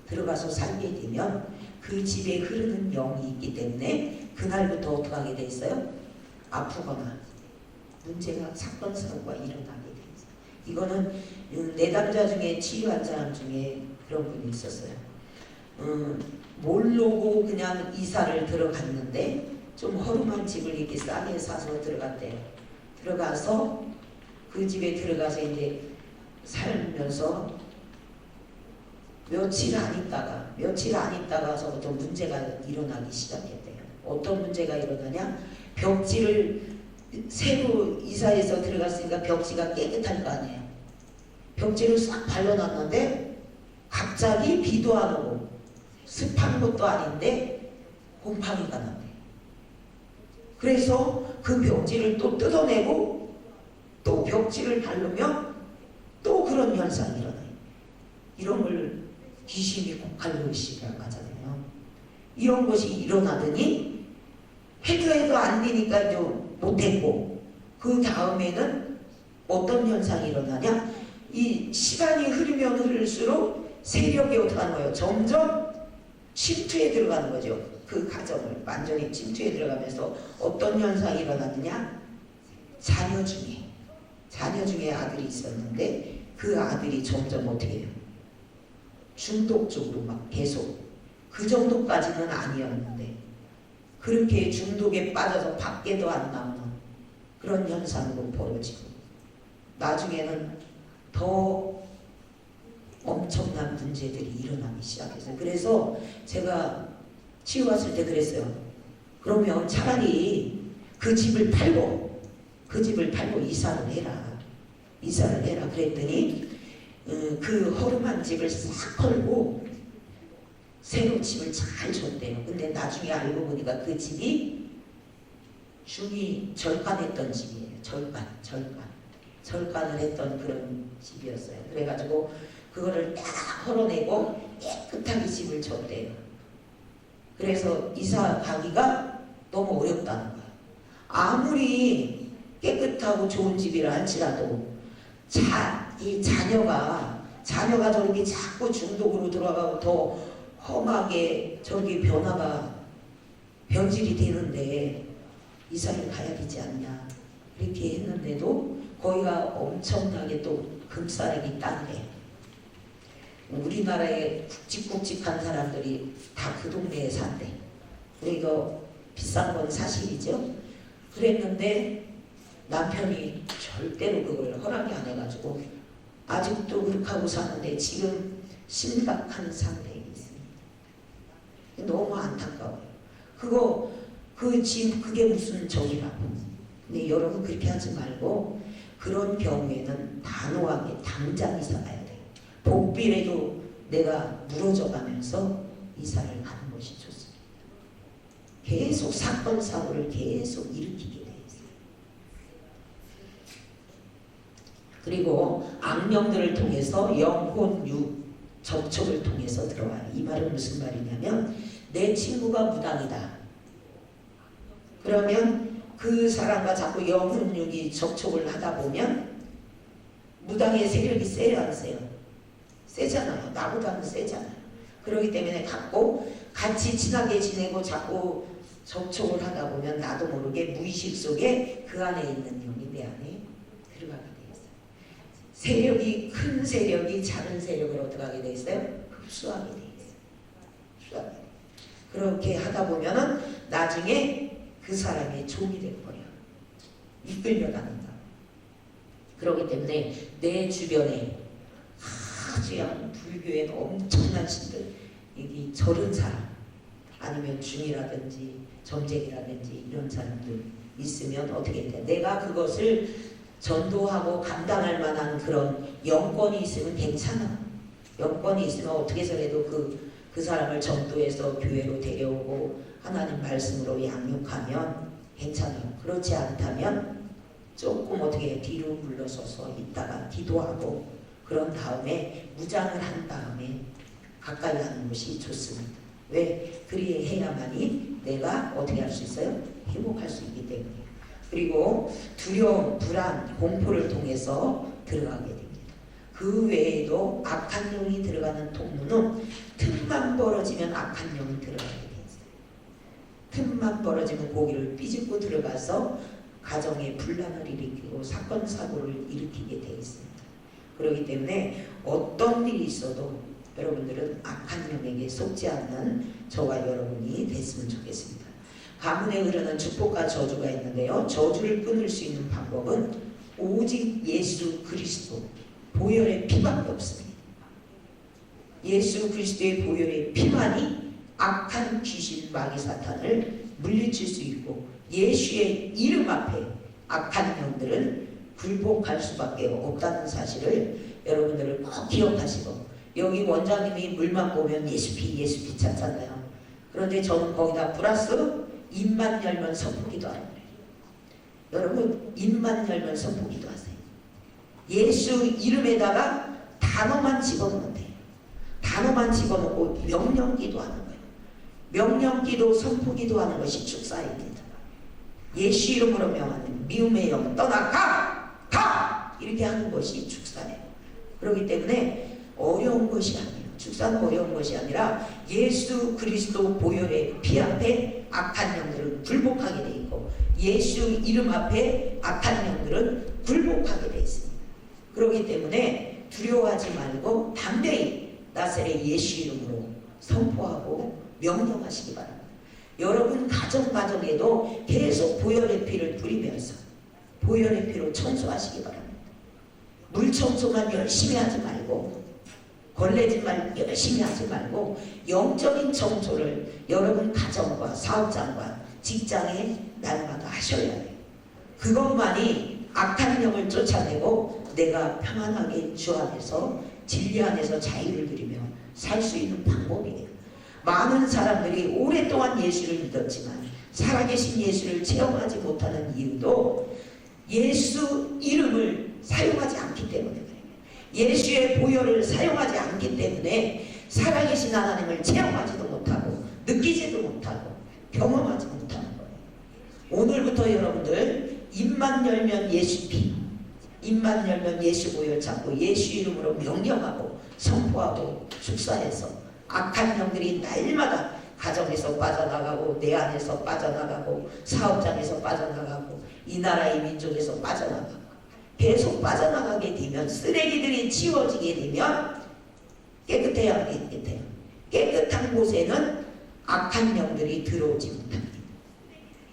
들어가서 살게 되면 그 집에 흐르는 영이 있기 때문에 그날부터 어떻게 하게 돼 있어요? 아프거나 문제가 사건 사고가 일어나게 돼 있어요. 이거는 내담자 중에 치유한 사람 중에 그런 분이 있었어요. 모르고 그냥 이사를 들어갔는데 좀 허름한 집을 이렇게 싸게 사서 들어갔대요. 들어가서 그 집에 들어가서 이제 살면서 며칠 안 있다가서부터 문제가 일어나기 시작했대요. 어떤 문제가 일어나냐? 벽지를 새로 이사해서 들어갔으니까 벽지가 깨끗할 거 아니에요. 벽지를 싹 발라놨는데 갑자기 비도 안 오고 습한 것도 아닌데 곰팡이가 나네. 그래서 그 벽지를 또 뜯어내고 또 벽지를 바르면 또 그런 현상이 일어나요. 이런 걸 귀신이 곡할로이시라고 하잖아요. 이런 것이 일어나더니 해도 안 되니까 좀 못했고 그 다음에는 어떤 현상이 일어나냐? 이 시간이 흐르면 흐를수록 세력이 어떻게 하는 거예요? 점점 침투에 들어가는 거죠. 그 가정을 완전히 침투에 들어가면서 어떤 현상이 일어났느냐? 자녀 중에 아들이 있었는데 그 아들이 점점 어떻게 해요? 중독적으로 막 계속 그 정도까지는 아니었는데 그렇게 중독에 빠져서 밖에도 안 나오는 그런 현상으로 벌어지고 나중에는 더 엄청난 문제들이 일어나기 시작했어요. 그래서 제가 치유왔을 때 그랬어요. 그러면 차라리 그 집을 팔고 이사를 해라 그랬더니 그 허름한 집을 싹 털고 새로 집을 잘 줬대요. 근데 나중에 알고 보니까 그 집이 중이 절간했던 집이에요. 절간을 했던 그런 집이었어요. 그래가지고 그거를 다 헐어내고 깨끗하게 집을 줬대요. 그래서 이사 가기가 너무 어렵다는 거예요. 아무리 깨끗하고 좋은 집이라 할지라도 이 자녀가 저렇게 자꾸 중독으로 들어가고 더 험하게 저렇게 변질이 되는데 이사를 가야 되지 않냐 이렇게 했는데도 거기가 엄청나게 또 금싸레기 땅이래. 우리나라에 굵직굵직한 사람들이 다 그 동네에 산대. 그러니까 비싼 건 사실이죠. 그랬는데 남편이 절대로 그걸 허락이 안 해가지고 아직도 그렇게 하고 사는데 지금 심각한 상태에 있습니다. 너무 안타까워요. 그 집 그게 무슨 적이라고. 근데 여러분 그렇게 하지 말고 그런 경우에는 단호하게 당장 이사 가야 돼요. 복비라도 내가 무너져 가면서 이사를 가는 것이 좋습니다. 계속 사건 사고를 계속 일으키게 돼 있어요. 그리고 악령들을 통해서 영혼 육 접촉을 통해서 들어와요. 이 말은 무슨 말이냐면 내 친구가 무당이다. 그러면 그 사람과 자꾸 영혼 육이 접촉을 하다 보면 무당의 세력이 세요 안 세요? 세잖아요. 나보다는 세잖아요. 그렇기 때문에 같이 친하게 지내고 자꾸 접촉을 하다 보면 나도 모르게 무의식 속에 그 안에 있는 영이 내 안에 들어가게 돼 있어요. 큰 세력이 작은 세력을 어떻게 하게 돼 있어요? 흡수하게 돼 있어요. 그렇게 하다 보면은 나중에 그 사람의 종이 되어버려요. 이끌려다닌다. 그렇기 때문에 내 주변에 아주 불교의 엄청난 신들, 여기 절은 사람, 아니면 중이라든지 점쟁이라든지 이런 사람들 있으면 어떻게 돼? 내가 그것을 전도하고 감당할 만한 그런 영권이 있으면 괜찮아. 영권이 있으면 어떻게 해서라도 그 사람을 전도해서 교회로 데려오고 하나님 말씀으로 양육하면 괜찮아요. 그렇지 않다면 조금 어떻게 뒤로 물러서서 있다가 기도하고 그런 다음에 무장을 한 다음에 가까이 하는 것이 좋습니다. 왜? 그리해야만이 내가 어떻게 할 수 있어요? 회복할 수 있기 때문에. 그리고 두려움, 불안, 공포를 통해서 들어가게 됩니다. 그 외에도 악한 영이 들어가는 통로는 틈만 벌어지면 악한 영이 들어가게 돼 있어요. 틈만 벌어지면 고기를 삐집고 들어가서 가정에 분란을 일으키고 사건 사고를 일으키게 돼 있습니다. 그렇기 때문에 어떤 일이 있어도 여러분들은 악한 영에게 속지 않는 저와 여러분이 됐으면 좋겠습니다. 가문에 흐르는 축복과 저주가 있는데요. 저주를 끊을 수 있는 방법은 오직 예수 그리스도 보혈의 피밖에 없습니다. 예수 그리스도의 보혈의 피만이 악한 귀신 마귀 사탄을 물리칠 수 있고 예수의 이름 앞에 악한 영들은 굴복할 수밖에 없다는 사실을 여러분들을 꼭 기억하시고, 여기 원장님이 물만 보면 예수피 찾잖아요. 그런데 저는 거기다 플러스 입만 열면 선포기도 하는 거예요. 여러분 입만 열면 선포기도 하세요. 예수 이름에다가 단어만 집어넣으면 돼요. 단어만 집어넣고 명령기도 하는 거예요. 명령기도 선포기도 하는 것이 축사입니다. 예수 이름으로 명하는 미움의 영 떠나가! 가! 이렇게 하는 것이 축사예요. 그렇기 때문에 어려운 것이 아니에요. 축사는 어려운 것이 아니라 예수 그리스도 보혈의 피 앞에 악한 영들은 굴복하게 돼 있고 예수 이름 앞에 악한 영들은 굴복하게 돼 있습니다. 그렇기 때문에 두려워하지 말고 담대히 나사렛 예수 이름으로 선포하고 명령하시기 바랍니다. 여러분 가정에도 계속 보혈의 피를 뿌리면서 보혈의 피로 청소하시기 바랍니다. 물 청소만 열심히 하지 말고, 걸레질만 열심히 하지 말고 영적인 청소를 여러분 가정과 사업장과 직장에 날마다 하셔야 해요. 그것만이 악한 영을 쫓아내고 내가 평안하게 주 안에서 진리 안에서 자유를 누리며 살 수 있는 방법이에요. 많은 사람들이 오랫동안 예수를 믿었지만 살아계신 예수를 체험하지 못하는 이유도 예수 이름을 사용하지 않기 때문에 그래요. 예수의 보혈을 사용하지 않기 때문에 살아계신 하나님을 체험하지도 못하고 느끼지도 못하고 경험하지 못하는 거예요. 오늘부터 여러분들 입만 열면 예수 피, 입만 열면 예수 보혈 잡고 예수 이름으로 명령하고 선포하고 축사해서 악한 영들이 날마다 가정에서 빠져나가고 내 안에서 빠져나가고 사업장에서 빠져나가고 이 나라의 민족에서 빠져나가고 계속 빠져나가게 되면, 쓰레기들이 치워지게 되면 깨끗해야 깨끗해요. 깨끗한 곳에는 악한 영들이 들어오지 못합니다.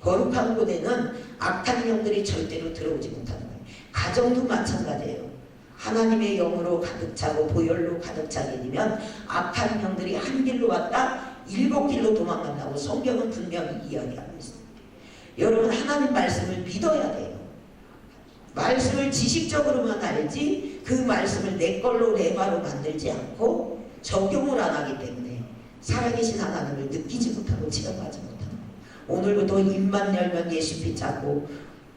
거룩한 곳에는 악한 영들이 절대로 들어오지 못하는 거예요. 가정도 마찬가지예요. 하나님의 영으로 가득 차고 보혈로 가득 차게 되면 악한 영들이 한 길로 왔다 7길로 도망간다고 성경은 분명히 이야기하고 있습니다. 여러분 하나님 말씀을 믿어야 돼요. 말씀을 지식적으로만 알지 그 말씀을 내 걸로 내 바로 만들지 않고 적용을 안 하기 때문에 살아계신 하나님을 느끼지 못하고 체험하지 못하는 거예요. 오늘부터 입만 열면 예수 피 찾고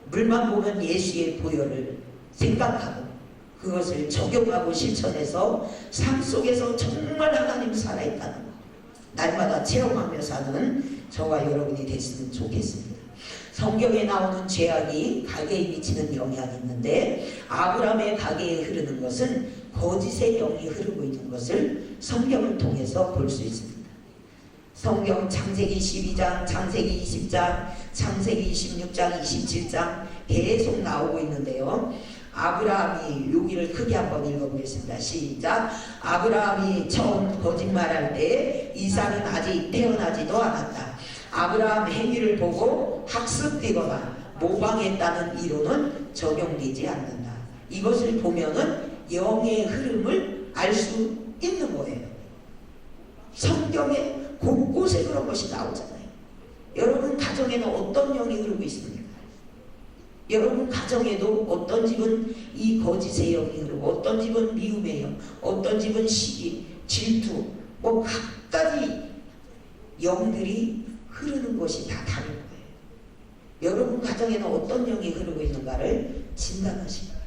물만 보면 예수의 보혈을 생각하고 그것을 적용하고 실천해서 삶 속에서 정말 하나님 살아있다는 것 날마다 체험하며 사는 저와 여러분이 됐으면 좋겠습니다. 성경에 나오는 죄악이 가게에 미치는 영향이 있는데 아브라함의 가게에 흐르는 것은 거짓의 영이 흐르고 있는 것을 성경을 통해서 볼 수 있습니다. 성경 창세기 12장, 창세기 20장, 창세기 26장, 27장 계속 나오고 있는데요. 아브라함이 여기를 크게 한번 읽어보겠습니다. 시작. 아브라함이 처음 거짓말할 때 이삭은 아직 태어나지도 않았다. 아브라함 행위를 보고 학습되거나 모방했다는 이론은 적용되지 않는다. 이것을 보면은 영의 흐름을 알 수 있는 거예요. 성경에 곳곳에 그런 것이 나오잖아요. 여러분 가정에는 어떤 영이 흐르고 있습니까? 여러분 가정에도 어떤 집은 이 거짓의 영이 흐르고 어떤 집은 미움의 영, 어떤 집은 시기, 질투, 뭐 각가지 영들이 흐르는 것이 다 다른 거예요. 여러분 가정에는 어떤 영이 흐르고 있는가를 진단하시기 바랍니다.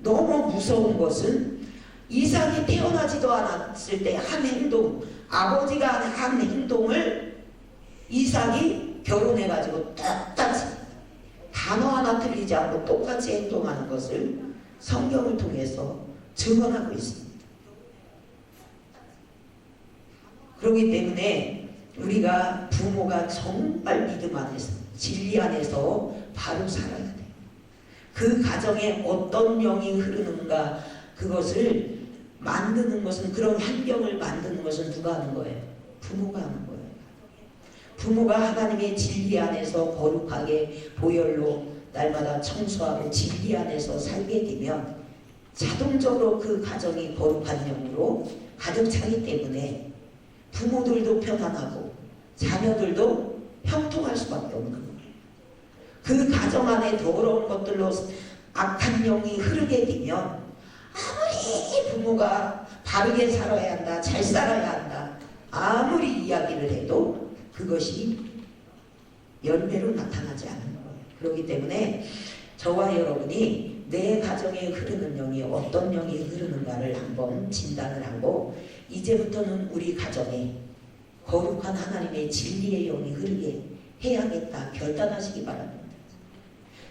너무 무서운 것은 이삭이 태어나지도 않았을 때 한 행동, 아버지가 한 행동을 이삭이 결혼해가지고 똑같이 단어 하나 틀리지 않고 똑같이 행동하는 것을 성경을 통해서 증언하고 있습니다. 그렇기 때문에 우리가 부모가 정말 믿음 안에서 진리 안에서 바로 살아야 돼요. 그 가정에 어떤 영이 흐르는가 그것을 만드는 것은, 그런 환경을 만드는 것은 누가 하는 거예요? 부모가 하는 거예요. 부모가 하나님의 진리 안에서 거룩하게 보혈로 날마다 청소하고 진리 안에서 살게 되면 자동적으로 그 가정이 거룩한 영으로 가득 차기 때문에 부모들도 편안하고 자녀들도 형통할 수밖에 없는 거예요. 그 가정 안에 더러운 것들로 악한 영이 흐르게 되면 아무리 부모가 바르게 살아야 한다, 잘 살아야 한다, 아무리 이야기를 해도 그것이 열매로 나타나지 않는 거예요. 그렇기 때문에 저와 여러분이 내 가정에 흐르는 영이 어떤 영이 흐르는가를 한번 진단을 하고 이제부터는 우리 가정에 거룩한 하나님의 진리의 영이 흐르게 해야겠다 결단하시기 바랍니다.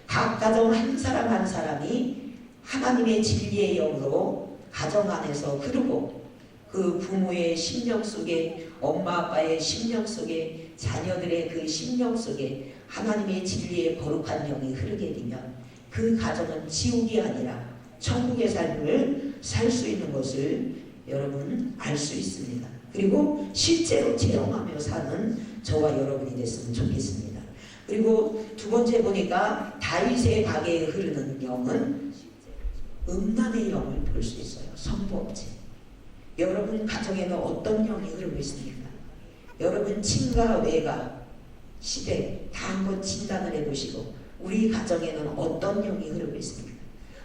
각 가정 한 사람 한 사람이 하나님의 진리의 영으로 가정 안에서 흐르고 그 부모의 심령 속에, 엄마 아빠의 심령 속에, 자녀들의 그 심령 속에 하나님의 진리의 거룩한 영이 흐르게 되면 그 가정은 지옥이 아니라 천국의 삶을 살 수 있는 것을 여러분 알 수 있습니다. 그리고 실제로 체험하며 사는 저와 여러분이 됐으면 좋겠습니다. 그리고 두 번째 보니까 다윗의 가게에 흐르는 영은 음란의 영을 볼 수 있어요. 성부업체. 여러분 가정에는 어떤 영이 흐르고 있습니까? 여러분 친가 외가 시댁 다 한번 진단을 해보시고 우리 가정에는 어떤 영이 흐르고 있습니까?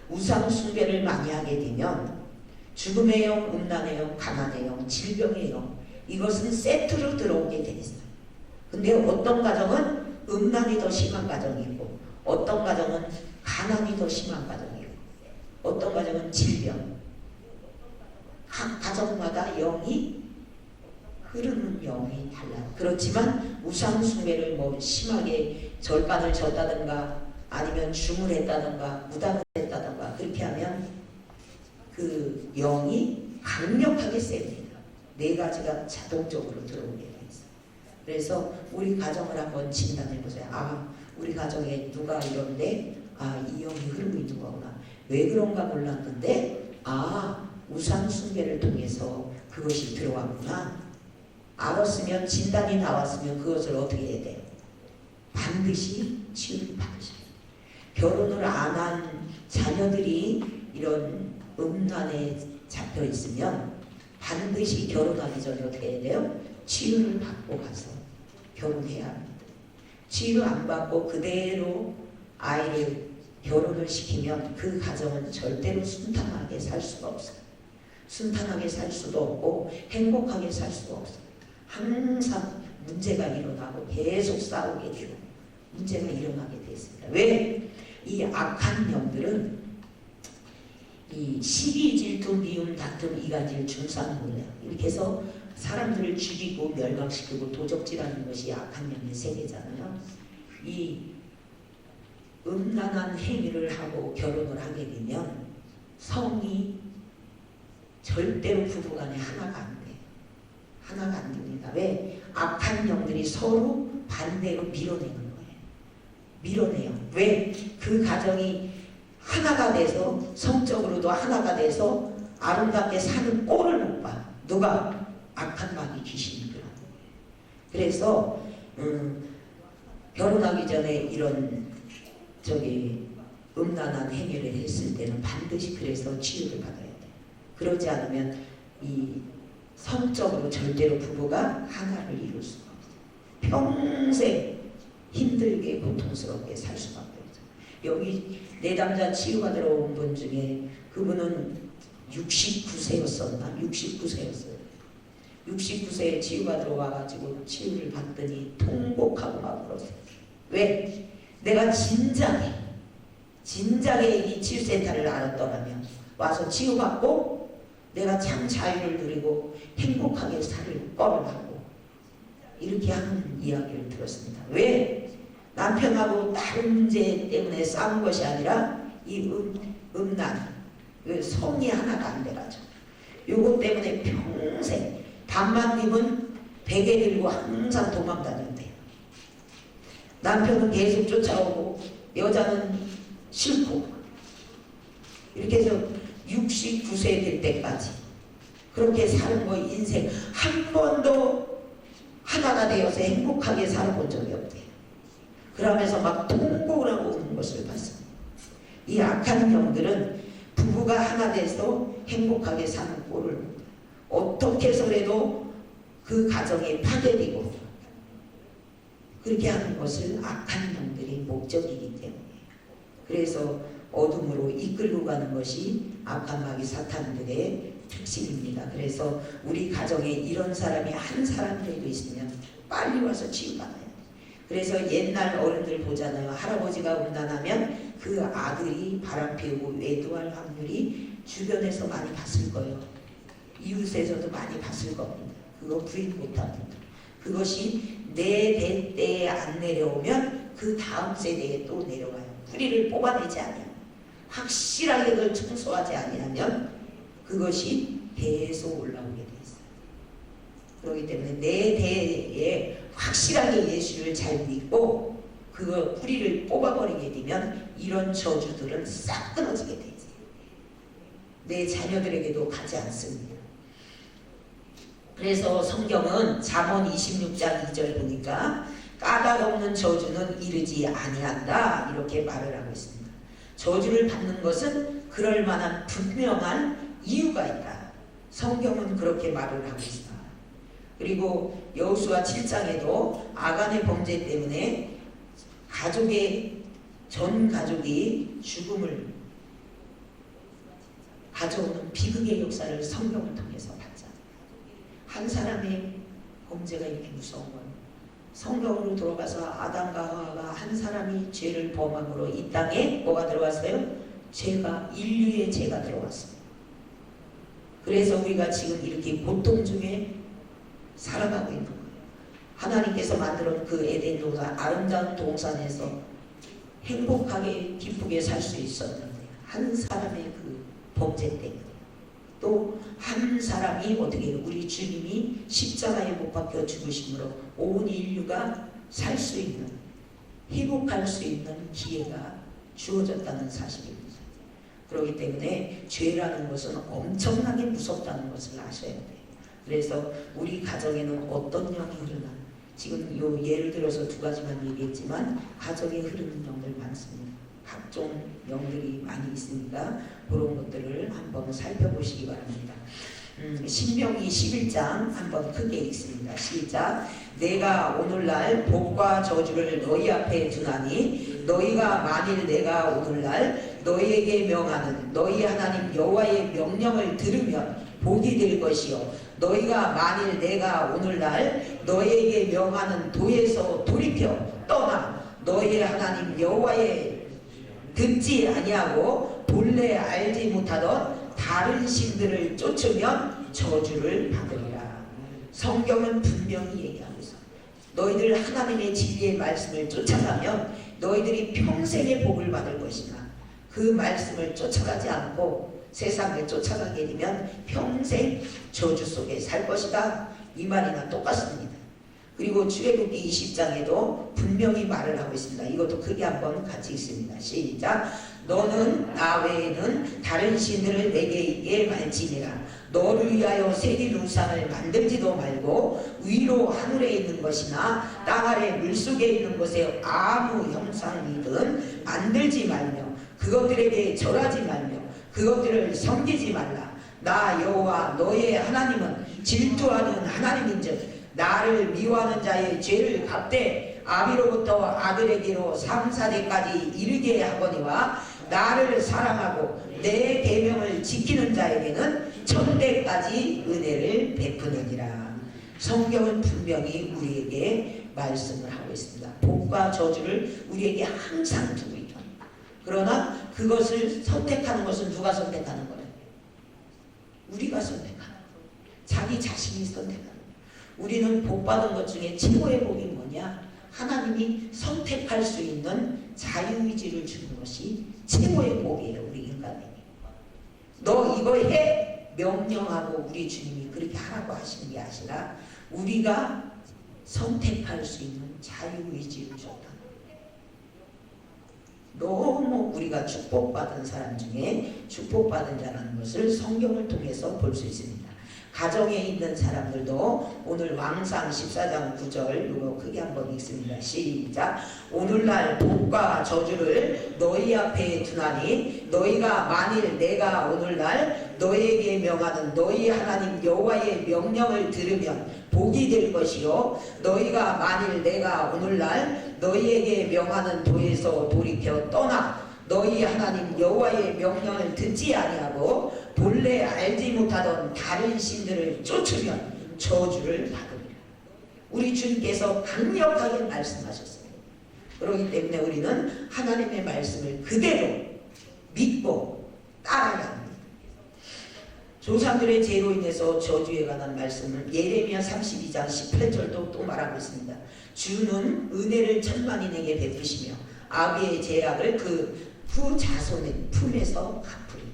우상 숭배를 많이 하게 되면 죽음의 영, 음란의 영, 가난의 영, 질병의 영, 이것은 세트로 들어오게 돼 있어요. 근데 어떤 가정은 음란이 더 심한 가정이고 어떤 가정은 가난이 더 심한 가정이고 어떤 가정은 질병. 각 가정마다 영이 흐르는 영이 달라요. 그렇지만 우상 숭배를 뭐 심하게 절반을 졌다든가 아니면 줌을 했다든가 무당을 했다든가 그렇게 하면 그 영이 강력하게 셉니다. 네 가지가 자동적으로 들어오게 돼 있어요. 그래서 우리 가정을 한번 진단해 보세요. 아, 우리 가정에 누가 이런데 아, 이 영이 흐르고 있는 거구나. 왜 그런가 몰랐는데 아, 우상 숭배를 통해서 그것이 들어왔구나. 알았으면 진단이 나왔으면 그것을 어떻게 해야 돼요? 반드시 치유를 받으셔야 돼요. 결혼을 안 한 자녀들이 이런 음란에 잡혀 있으면 반드시 결혼하기 전에 어떻게 해야 돼요? 치유를 받고 가서 결혼해야 합니다. 치유 안 받고 그대로 아이를 결혼을 시키면 그 가정은 절대로 순탄하게 살 수가 없어요. 순탄하게 살 수도 없고 행복하게 살 수도 없어요. 항상 문제가 일어나고 계속 싸우게 되고 문제가 일어나게 되어 있습니다. 왜? 이 악한 영들은 이 시기, 질투, 미움, 다툼, 이간질, 중상모략 이렇게 해서 사람들을 죽이고 멸망시키고 도적질하는 것이 악한 영의 세계잖아요. 이 음란한 행위를 하고 결혼을 하게 되면 성이 절대로 부부간에 하나가 안 돼요. 하나가 안 됩니다. 왜? 악한 영들이 서로 반대로 밀어내는 거예요. 밀어내요. 왜? 그 가정이 하나가 돼서 성적으로도 하나가 돼서 아름답게 사는 꼴을 못 봐. 누가? 악한 마귀 귀신이 그런 거예요. 그래서 결혼하기 전에 이런 음란한 행위를 했을 때는 반드시 그래서 치유를 받아야 돼요. 그러지 않으면 이 성적으로 절대로 부부가 하나를 이룰 수가 없어요. 평생 힘들게 고통스럽게 살 수밖에 없어요. 여기 내담자 치유가 들어온 분 중에 그분은 69세였었나? 69세였어요. 69세에 치유가 들어와가지고 치유를 받더니 통곡하고 막 그러세요. 왜? 내가 진작에 이 치유센터를 알았더라면 와서 치유받고 내가 참 자유를 누리고 행복하게 살 뻔을 하고 이렇게 하는 이야기를 들었습니다. 왜? 남편하고 다른 문제 때문에 싸운 것이 아니라 이 음란, 성이 하나가 안 돼가지고 요것 때문에 평생 밤만님은 베개 들고 항상 도망다녔대요. 남편은 계속 쫓아오고 여자는 싫고 이렇게 해서 69세 될 때까지 그렇게 사는 거 인생 한 번도 하나가 되어서 행복하게 살아본 적이 없대요. 그러면서 막 통곡을 하고 우는 것을 봤습니다. 이 악한 영들은 부부가 하나 돼서 행복하게 사는 꼴을 어떻게 해서라도 그 가정이 파괴되고 그렇게 하는 것을 악한 영들이 목적이기 때문에 그래서 어둠으로 이끌고 가는 것이 악한 마귀 사탄들의 특징입니다. 그래서 우리 가정에 이런 사람이 한 사람이라도 있으면 빨리 와서 치유받아야 돼요. 그래서 옛날 어른들 보잖아요. 할아버지가 음란하면 그 아들이 바람피우고 외도할 확률이 주변에서 많이 봤을 거예요. 이웃에서도 많이 봤을 겁니다. 그거 부인 못합니다. 그것이 내 대 때에 안 내려오면 그 다음 세대에 또 내려와요. 뿌리를 뽑아내지 않으면 확실하게 그걸 청소하지 아니하면 그것이 계속 올라오게 돼 있어요. 그렇기 때문에 내 대에 확실하게 예수를 잘 믿고 그 뿌리를 뽑아버리게 되면 이런 저주들은 싹 끊어지게 돼 있어요. 내 자녀들에게도 가지 않습니다. 그래서 성경은 잠언 26장 2절 보니까 까닭 없는 저주는 이르지 아니한다 이렇게 말을 하고 있습니다. 저주를 받는 것은 그럴 만한 분명한 이유가 있다. 성경은 그렇게 말을 하고 있습니다. 그리고 여호수아 7장에도 아간의 범죄 때문에 전 가족이 죽음을 가져오는 비극의 역사를 성경을 통해서 봤잖아요. 한 사람의 범죄가 이렇게 무서운 건 성경으로 돌아가서 아담과 하와가 한 사람이 죄를 범함으로 이 땅에 뭐가 들어왔어요? 인류의 죄가 들어왔습니다. 그래서 우리가 지금 이렇게 고통 중에 살아가고 있는 거예요. 하나님께서 만들어 그 에덴 동산, 아름다운 동산에서 행복하게 기쁘게 살 수 있었는데 한 사람의 그 범죄 때문에 또 한 사람이 어떻게 우리 주님이 십자가에 못 박혀 죽으심으로 온 인류가 살 수 있는 회복할 수 있는 기회가 주어졌다는 사실입니다. 그렇기 때문에 죄라는 것은 엄청나게 무섭다는 것을 아셔야 돼요. 그래서 우리 가정에는 어떤 영이 흐르나 지금 요 예를 들어서 두 가지만 얘기했지만 가정에 흐르는 영들 많습니다. 각종 영들이 많이 있으니까 그런 것들을 한번 살펴보시기 바랍니다. 신명기 11장 한번 크게 읽습니다. 시작. 내가 오늘날 복과 저주를 너희 앞에 두나니 너희가 만일 내가 오늘날 너희에게 명하는 너희 하나님 여호와의 명령을 들으면 복이 될 것이요 너희가 만일 내가 오늘날 너희에게 명하는 도에서 돌이켜 떠나 너희 하나님 여호와의 듣지 아니하고 본래 알지 못하던 다른 신들을 쫓으면 저주를 받으리라. 성경은 분명히 얘기하고 있어. 너희들 하나님의 진리의 말씀을 쫓아가면 너희들이 평생의 복을 받을 것이나 그 말씀을 쫓아가지 않고 세상을 쫓아가게 되면 평생 저주 속에 살 것이다. 이 말이나 똑같습니다. 그리고 출애굽기 20장에도 분명히 말을 하고 있습니다. 이것도 크게 한번 같이 읽습니다. 시작. 너는 나 외에는 다른 신들을 내게 있게 말지니라. 너를 위하여 세리 우상을 만들지도 말고 위로 하늘에 있는 것이나 땅 아래 물속에 있는 것에 아무 형상이든 만들지 말며 그것들에게 절하지 말며 그것들을 섬기지 말라. 나 여호와 너의 하나님은 질투하는 하나님인즉 나를 미워하는 자의 죄를 갚되 아비로부터 아들에게로 3, 4대까지 이르게 하거니와 나를 사랑하고 내 계명을 지키는 자에게는 1000대까지 은혜를 베푸느니라. 성경은 분명히 우리에게 말씀을 하고 있습니다. 복과 저주를 우리에게 항상 두고 있다. 그러나 그것을 선택하는 것은 누가 선택하는 거예요? 우리가 선택하는 거예요. 자기 자신이 선택하는 거예요. 우리는 복받은 것 중에 최고의 복이 뭐냐? 하나님이 선택할 수 있는 자유의지를 주는 것이 최고의 복이에요. 우리 인간에게. 너 이거 해! 명령하고 우리 주님이 그렇게 하라고 하시는 게 아니라 우리가 선택할 수 있는 자유의지를 줬다. 너무 우리가 축복받은 사람 중에 축복받은 자라는 것을 성경을 통해서 볼 수 있습니다. 가정에 있는 사람들도 오늘 왕상 14장 9절 이거 크게 한번 읽습니다. 시작. 오늘날 복과 저주를 너희 앞에 두나니 너희가 만일 내가 오늘날 너희에게 명하는 너희 하나님 여호와의 명령을 들으면 복이 될 것이요 너희가 만일 내가 오늘날 너희에게 명하는 도에서 돌이켜 떠나 너희 하나님 여호와의 명령을 듣지 아니하고 본래 알지 못하던 다른 신들을 쫓으면 저주를 받으리라. 우리 주님께서 강력하게 말씀하셨어요. 그렇기 때문에 우리는 하나님의 말씀을 그대로 믿고 따라야 합니다. 조상들의 죄로 인해서 저주에 관한 말씀을 예레미야 32장 18절도 또 말하고 있습니다. 주는 은혜를 천만인에게 베푸시며 아비의 죄악을 그 후 자손의 품에서 갚으리니.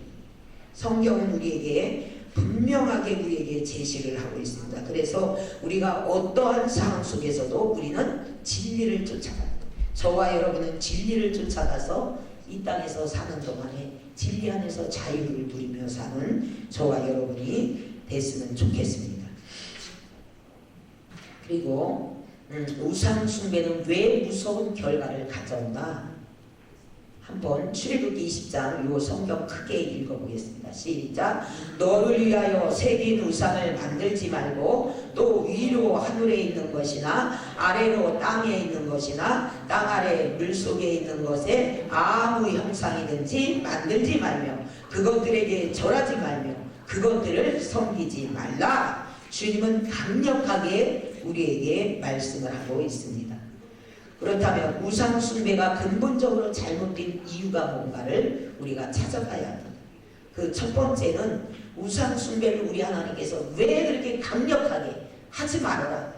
성경은 우리에게 분명하게 우리에게 제시를 하고 있습니다. 그래서 우리가 어떠한 상황 속에서도 우리는 진리를 쫓아가요. 저와 여러분은 진리를 쫓아가서 이 땅에서 사는 동안에 진리 안에서 자유를 누리며 사는 저와 여러분이 됐으면 좋겠습니다. 그리고 우상 숭배는 왜 무서운 결과를 가져오나? 한번 출애굽기 20장 요 성경 크게 읽어보겠습니다. 시작. 너를 위하여 새긴 우상을 만들지 말고 또 위로 하늘에 있는 것이나 아래로 땅에 있는 것이나 땅 아래 물속에 있는 것에 아무 형상이든지 만들지 말며 그것들에게 절하지 말며 그것들을 섬기지 말라. 주님은 강력하게 우리에게 말씀을 하고 있습니다. 그렇다면 우상 숭배가 근본적으로 잘못된 이유가 뭔가를 우리가 찾아봐야 합니다. 그 첫 번째는 우상 숭배를 우리 하나님께서 왜 그렇게 강력하게 하지 말아라.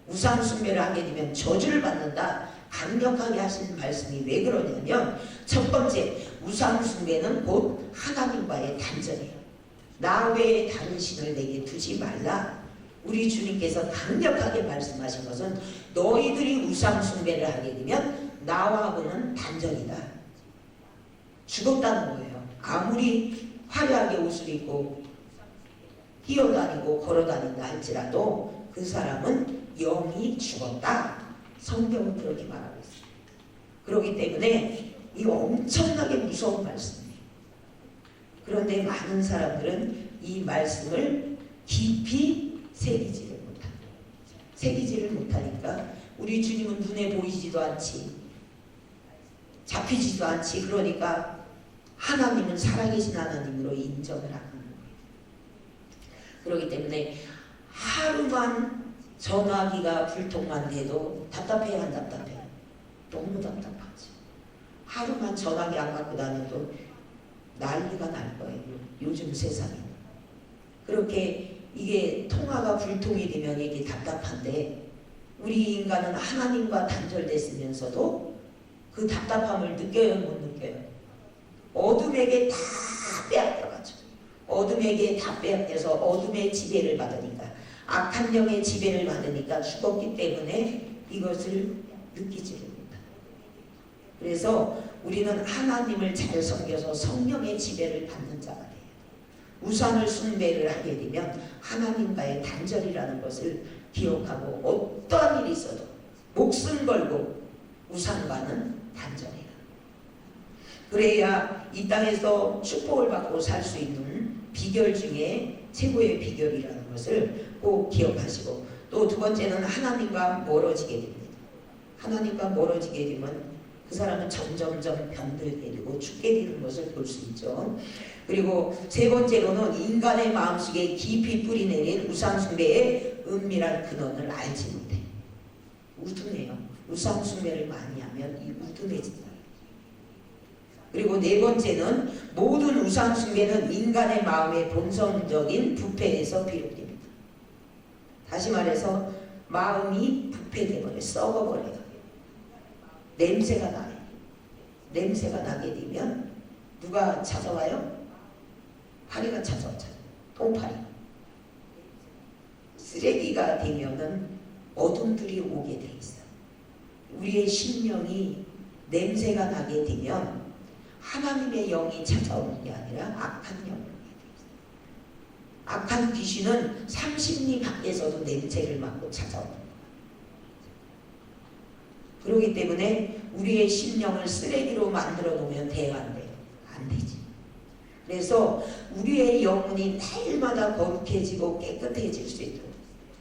우상 숭배를 하게 되면 저주를 받는다. 강력하게 하신 말씀이 왜 그러냐면 첫 번째, 우상 숭배는 곧 하나님과의 단절이에요. 나 외에 다른 신을 내게 두지 말라. 우리 주님께서 강력하게 말씀하신 것은 너희들이 우상 숭배를 하게 되면 나와하고는 단절이다. 죽었다는 거예요. 아무리 화려하게 옷을 입고 뛰어다니고 걸어다닌다 할지라도 그 사람은 영이 죽었다. 성경은 그렇게 말하고 있습니다. 그렇기 때문에 이 엄청나게 무서운 말씀이에요. 그런데 많은 사람들은 이 말씀을 깊이 새기지를 못하니까 우리 주님은 눈에 보이지도 않지, 잡히지도 않지. 그러니까 하나님은 살아계신 하나님으로 인정을 하는 거예요. 그렇기 때문에 하루만 전화기가 불통만 돼도 답답해요, 안 답답해요? 너무 답답하지. 하루만 전화기 안 갖고 다녀도 난리가 날 거예요, 요즘 세상에. 그렇게 이게 통화가 불통이 되면 이게 답답한데 우리 인간은 하나님과 단절됐으면서도 그 답답함을 느껴요, 못 느껴요? 어둠에게 다 빼앗겨가지고 어둠에게 다 빼앗겨서 어둠의 지배를 받으니까 악한 영의 지배를 받으니까 죽었기 때문에 이것을 느끼지를 못합니다. 그래서 우리는 하나님을 잘 섬겨서 성령의 지배를 받는 자가 돼요. 우상을 숭배를 하게 되면 하나님과의 단절이라는 것을 기억하고 어떠한 일이 있어도 목숨 걸고 우상과는 단절이다. 그래야 이 땅에서 축복을 받고 살 수 있는 비결 중에 최고의 비결이라는 것을 꼭 기억하시고, 또 두 번째는 하나님과 멀어지게 됩니다. 하나님과 멀어지게 되면 그 사람은 점점점 병들게 되고 죽게 되는 것을 볼 수 있죠. 그리고 세 번째로는 인간의 마음속에 깊이 뿌리내린 우상숭배의 은밀한 근원을 알지 못해. 우둔해요. 우상숭배를 많이 하면 이 우둔해진다. 그리고 네 번째는 모든 우상숭배는 인간의 마음의 본성적인 부패에서 비롯됩니다. 다시 말해서 마음이 부패돼버려, 썩어버려요. 냄새가 나요. 냄새가 나게 되면 누가 찾아와요? 파리가 찾아오잖아요. 똥파리. 쓰레기가 되면은 어둠들이 오게 돼 있어요. 우리의 심령이 냄새가 나게 되면 하나님의 영이 찾아오는 게 아니라 악한 영이 오게 돼 있어요. 악한 귀신은 30리 밖에서도 냄새를 맡고 찾아오는 거예요. 그렇기 때문에 우리의 심령을 쓰레기로 만들어 놓으면 돼야 안 돼요? 안 되지. 그래서 우리의 영혼이 날마다 거룩해지고 깨끗해질 수 있도록,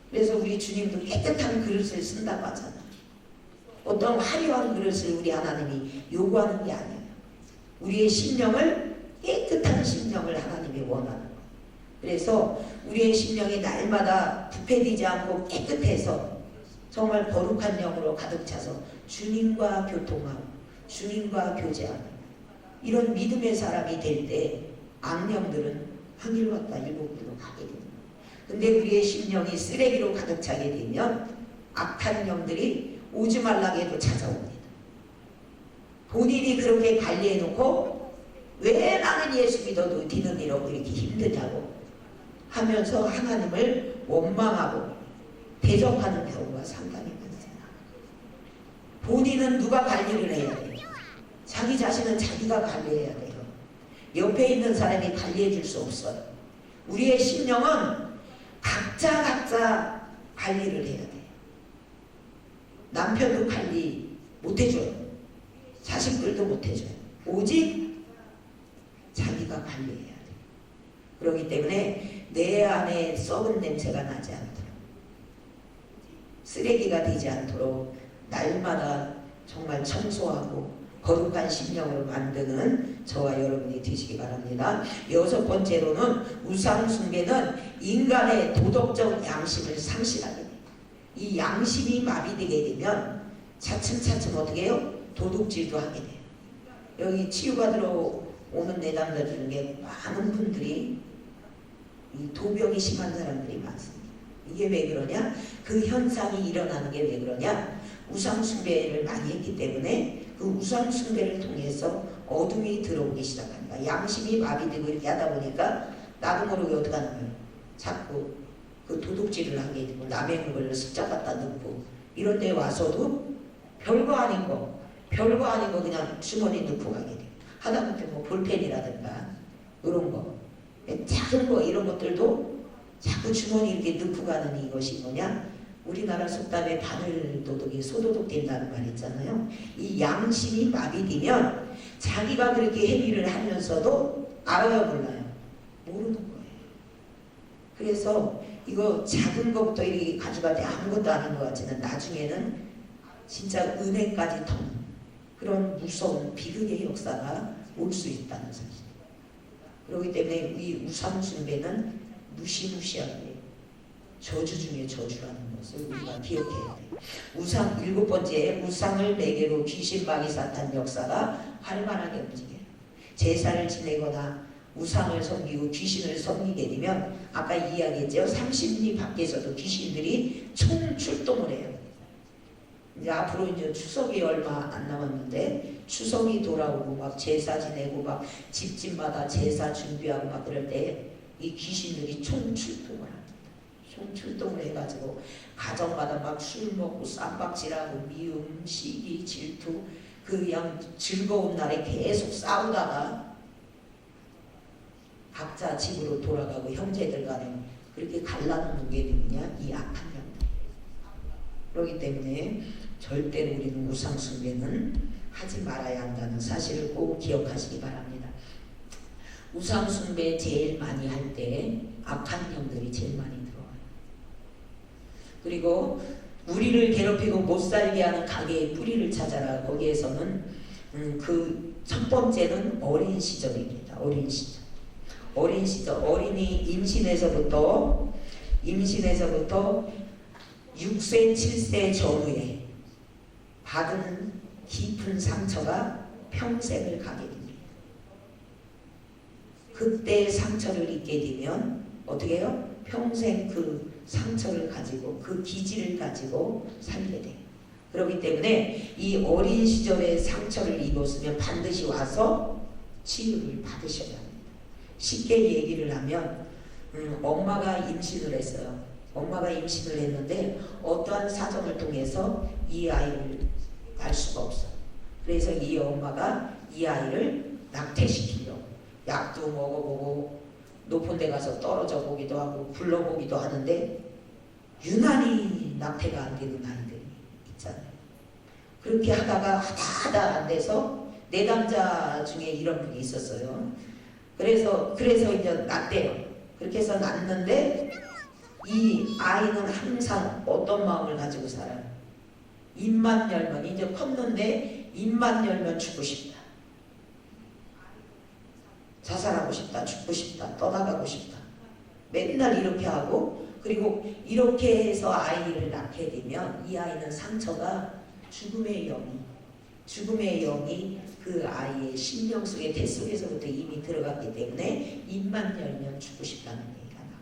그래서 우리 주님도 깨끗한 그릇을 쓴다고 하잖아요. 어떤 화려한 그릇을 우리 하나님이 요구하는 게 아니에요. 우리의 심령을, 깨끗한 심령을 하나님이 원하는 거예요. 그래서 우리의 심령이 날마다 부패되지 않고 깨끗해서 정말 거룩한 영으로 가득 차서 주님과 교통하고 주님과 교제하고 이런 믿음의 사람이 될 때 악령들은 한 길 왔다 일곱 길로 가게 됩니다. 근데 우리의 심령이 쓰레기로 가득 차게 되면 악한 영들이 오지 말라고 해도 찾아옵니다. 본인이 그렇게 관리해놓고 왜 나는 예수 믿어도 뒤는 이렇게 힘드냐고 하면서 하나님을 원망하고 대적하는 경우가 상당히 많습니다. 본인은 누가 관리를 해야 돼요? 자기 자신은 자기가 관리해야 돼요. 옆에 있는 사람이 관리해 줄 수 없어요. 우리의 심령은 각자 관리를 해야 돼요. 남편도 관리 못 해줘요. 자식들도 못 해줘요. 오직 자기가 관리해야 돼요. 그렇기 때문에 내 안에 썩은 냄새가 나지 않도록, 쓰레기가 되지 않도록 날마다 정말 청소하고 거룩한 심령을 만드는 저와 여러분이 되시기 바랍니다. 여섯 번째로는 우상 숭배는 인간의 도덕적 양심을 상실하게 돼요. 이 양심이 마비되게 되면 차츰차츰 어떻게 해요? 도둑질도 하게 돼요. 여기 치유가 들어오는 내담자 중에 많은 분들이 이 도병이 심한 사람들이 많습니다. 이게 왜 그러냐? 그 현상이 일어나는 게 왜 그러냐? 우상 숭배를 많이 했기 때문에 그 우상 숭배를 통해서 어둠이 들어오기 시작합니다. 양심이 마비되고 이렇게 하다 보니까 나도 모르게 어떻게 하는 거예요? 자꾸 그 도둑질을 하게 되고 남의 물건을 습작 갖다 넣고 이런 데 와서도 별거 아닌 거 그냥 주머니 넣고 가게 돼요. 하다못해 뭐 볼펜이라든가 이런 거, 작은 거 이런 것들도 자꾸 주머니 이렇게 넣고 가는 이것이 뭐냐? 우리나라 속담에 바늘 도둑이 소도둑 된다는 말 있잖아요. 이 양심이 마비되면 자기가 그렇게 행위를 하면서도 알아요, 몰라요? 모르는 거예요. 그래서 이거 작은 것부터 이렇게 가져갈 때 아무것도 아닌 것 같지만 나중에는 진짜 은혜까지 터는 그런 무서운 비극의 역사가 올 수 있다는 사실. 그렇기 때문에 이 우상 숭배는 무시무시하게 저주 중에 저주라는 것을 우리가 기억해야 돼요. 일곱 번째, 우상을 매개로 귀신 마귀 사탄 역사가 활발하게 움직여요. 제사를 지내거나 우상을 섬기고 귀신을 섬기게 되면 아까 이야기했죠. 30리 밖에서도 귀신들이 총출동을 해요. 이제 앞으로 이제 추석이 얼마 안 남았는데 추석이 돌아오고 막 제사 지내고 막 집집마다 제사 준비하고 막 그럴 때 이 귀신들이 총출동을 합니다. 총출동을 해가지고 가정마다 막 술 먹고 쌈박질하고 미움, 시기, 질투 그냥 즐거운 날에 계속 싸우다가 각자 집으로 돌아가고 형제들 간에 그렇게 갈라놓는 게 누구냐? 이 악한 형들. 그렇기 때문에 절대로 우리는 우상 숭배는 하지 말아야 한다는 사실을 꼭 기억하시기 바랍니다. 우상 숭배 제일 많이 할 때 악한 형들이 제일 많이 들어와요. 그리고 우리를 괴롭히고 못살게 하는 가게의 뿌리를 찾아라. 거기에서는 그 첫 번째는 어린 시절입니다. 어린 시절. 어린이 임신에서부터 6세, 7세 전후에 받은 깊은 상처가 평생을 가게 됩니다. 그때 상처를 입게 되면 어떻게 해요? 평생 그 상처를 가지고 그 기질을 가지고 살게 돼요. 그렇기 때문에 이 어린 시절에 상처를 입었으면 반드시 와서 치유를 받으셔야 합니다. 쉽게 얘기를 하면 엄마가 임신을 했어요. 엄마가 임신을 했는데 어떠한 사정을 통해서 이 아이를 낳을 수가 없어요. 그래서 이 엄마가 이 아이를 낙태시키려고 약도 먹어보고 높은 데 가서 떨어져 보기도 하고 굴러보기도 하는데 유난히 낙태가 안 되는 아이들이 있잖아요. 그렇게 하다 안 돼서 내담자 중에 이런 분이 있었어요. 그래서 이제 낳대요. 그렇게 해서 낳는데 이 아이는 항상 어떤 마음을 가지고 살아요? 입만 열면 이제 컸는데 입만 열면 죽고 싶다. 자살하고 싶다. 죽고 싶다. 떠나가고 싶다. 맨날 이렇게 하고 그리고 이렇게 해서 아이를 낳게 되면 이 아이는 상처가 죽음의 영이 그 아이의 심령 속에 태 속에서부터 이미 들어갔기 때문에 입만 열면 죽고 싶다는 얘기가 나옵니다.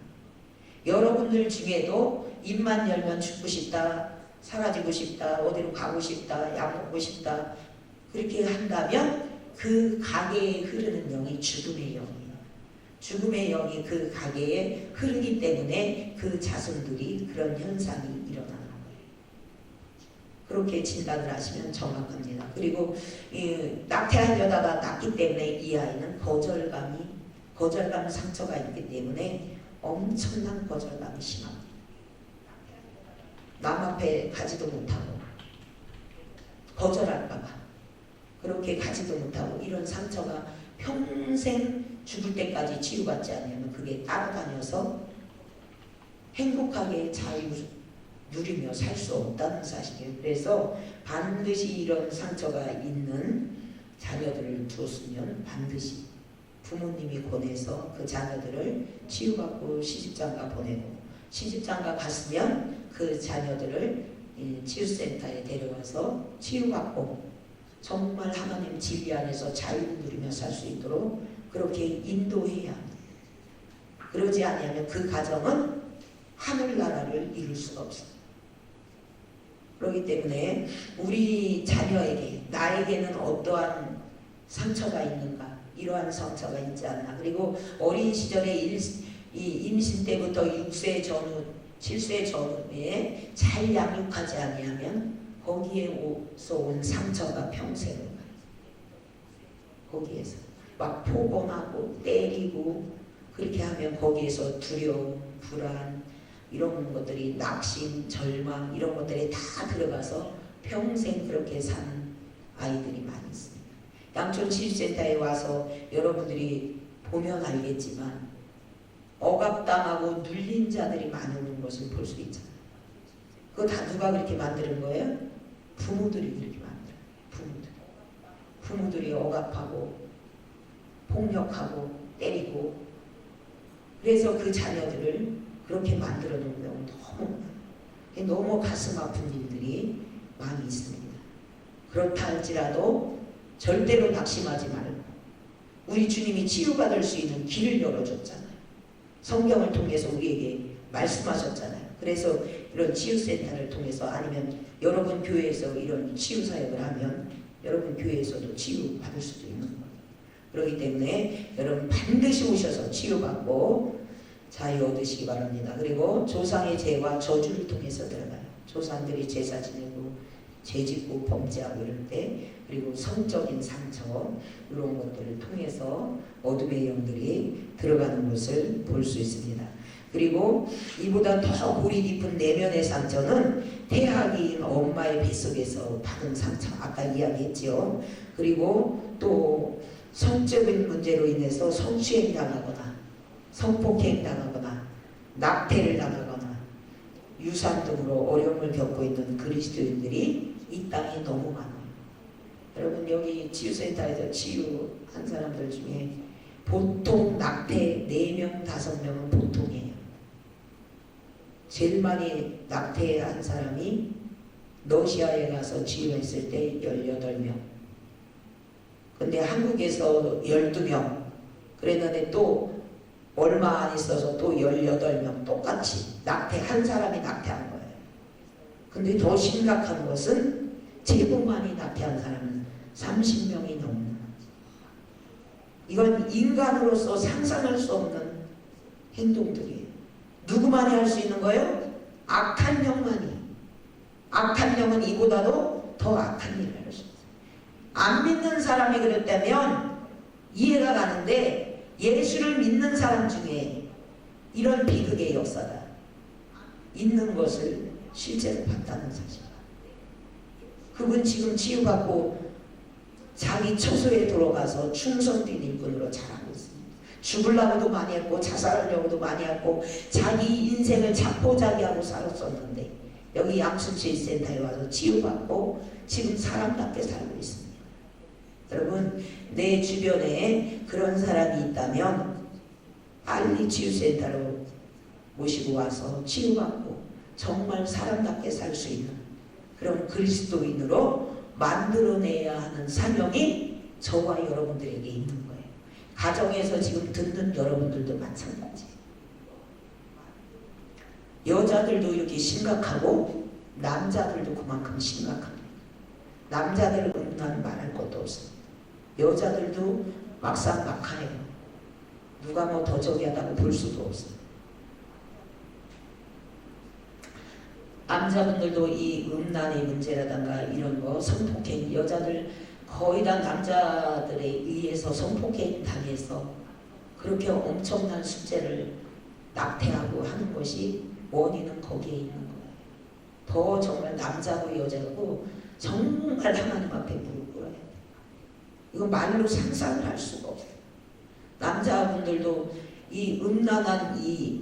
여러분들 중에도 입만 열면 죽고 싶다, 사라지고 싶다, 어디로 가고 싶다, 약 먹고 싶다 그렇게 한다면 그 가게에 흐르는 영이 죽음의 영이에요. 죽음의 영이 그 가게에 흐르기 때문에 그 자손들이 그런 현상이 일어나는 거예요. 그렇게 진단을 하시면 정확합니다. 그리고 낙태하려다가 낳기 때문에 이 아이는 거절감 상처가 있기 때문에 엄청난 거절감이 심합니다. 남 앞에 가지도 못하고 거절할까봐 그렇게 가지도 못하고 이런 상처가 평생 죽을 때까지 치유받지 않으면 그게 따라다녀서 행복하게 자유 누리며 살 수 없다는 사실이에요. 그래서 반드시 이런 상처가 있는 자녀들을 두었으면 반드시 부모님이 권해서 그 자녀들을 치유받고 시집장가 보내고, 시집장가 갔으면 그 자녀들을 치유센터에 데려와서 치유받고 정말 하나님 진리 안에서 자유를 누리며 살 수 있도록 그렇게 인도해야 합니다. 그러지 않으면 그 가정은 하늘나라를 이룰 수가 없어요. 그렇기 때문에 우리 자녀에게, 나에게는 어떠한 상처가 있는가, 이러한 상처가 있지 않나. 그리고 어린 시절에 임신 때부터 6세 전후, 7세 전후에 잘 양육하지 아니하면 거기에서 온 상처가 평생을 가요. 거기에서 막 폭언하고 때리고 그렇게 하면 거기에서 두려움, 불안, 이런 것들이, 낙심, 절망, 이런 것들이 다 들어가서 평생 그렇게 사는 아이들이 많이 있습니다. 양촌 치유센터에 와서 여러분들이 보면 알겠지만 억압당하고 눌린 자들이 많이 오는 것을 볼 수 있잖아요. 그거 다 누가 그렇게 만드는 거예요? 부모들이 그렇게 만들어요. 부모들이 억압하고 폭력하고 때리고, 그래서 그 자녀들을 그렇게 만들어 놓은 경우 너무 가슴 아픈 일들이 많이 있습니다. 그렇다 할지라도 절대로 낙심하지 말고 우리 주님이 치유받을 수 있는 길을 열어줬잖아요. 성경을 통해서 우리에게 말씀하셨잖아요. 그래서 이런 치유센터를 통해서, 아니면 여러분 교회에서 이런 치유사역을 하면 여러분 교회에서도 치유받을 수도 있는 거예요. 그렇기 때문에 여러분 반드시 오셔서 치유받고 자유 얻으시기 바랍니다. 그리고 조상의 죄와 저주를 통해서 들어가요. 조상들이 제사 지내고 죄짓고 범죄하고 이럴 때, 그리고 성적인 상처, 이런 것들을 통해서 어둠의 영들이 들어가는 것을 볼 수 있습니다. 그리고 이보다 더 골이 깊은 내면의 상처는 태아기인 엄마의 뱃속에서 받은 상처, 아까 이야기했죠. 그리고 또 성적인 문제로 인해서 성추행 당하거나 성폭행 당하거나 낙태를 당하거나 유산 등으로 어려움을 겪고 있는 그리스도인들이 이 땅에 너무 많아요. 여러분 여기 치유센터에서 치유한 사람들 중에 보통 낙태 4명, 5명은 보통이에요. 제일 많이 낙태한 사람이 러시아에 가서 치유했을 때 18명. 근데 한국에서 12명. 그랬는데 또 얼마 안 있어서 또 18명 똑같이 한 사람이 낙태한 거예요. 근데 더 심각한 것은 제법 많이 낙태한 사람은 30명이 넘는, 이건 인간으로서 상상할 수 없는 행동들이에요. 누구만이 할 수 있는 거예요? 악한 영만이. 악한 영은 이보다도 더 악한 일을 할 수 있어요. 안 믿는 사람이 그랬다면 이해가 가는데, 예수를 믿는 사람 중에 이런 비극의 역사가 있는 것을 실제로 봤다는 사실. 그분 지금 치유받고 자기 처소에 들어가서 충성된 일꾼으로 자라고 있습니다. 죽으려고도 많이 했고 자살하려고도 많이 했고 자기 인생을 자포자기하고 살았었는데 여기 양순치유센터에 와서 치유받고 지금 사람답게 살고 있습니다. 여러분 내 주변에 그런 사람이 있다면 빨리 치유센터로 모시고 와서 치유받고 정말 사람답게 살 수 있는 그런 그리스도인으로 만들어내야 하는 사명이 저와 여러분들에게 있는 거예요. 가정에서 지금 듣는 여러분들도 마찬가지. 여자들도 이렇게 심각하고 남자들도 그만큼 심각합니다. 남자들은 난 말할 것도 없습니다. 여자들도 막상 막하네요. 누가 뭐 더 저기 하다고 볼 수도 없어요. 남자분들도 이 음란의 문제라든가 이런 거 성폭행, 여자들 거의 다 남자들에 의해서 성폭행 당해서 그렇게 엄청난 숙제를 낙태하고 하는 것이 원인은 거기에 있는 거예요. 더 정말 남자고 여자고 정말 하나님 앞에 무릎 꿇어야 돼. 이거 말로 상상을 할 수가 없어요. 남자분들도 이 음란한 이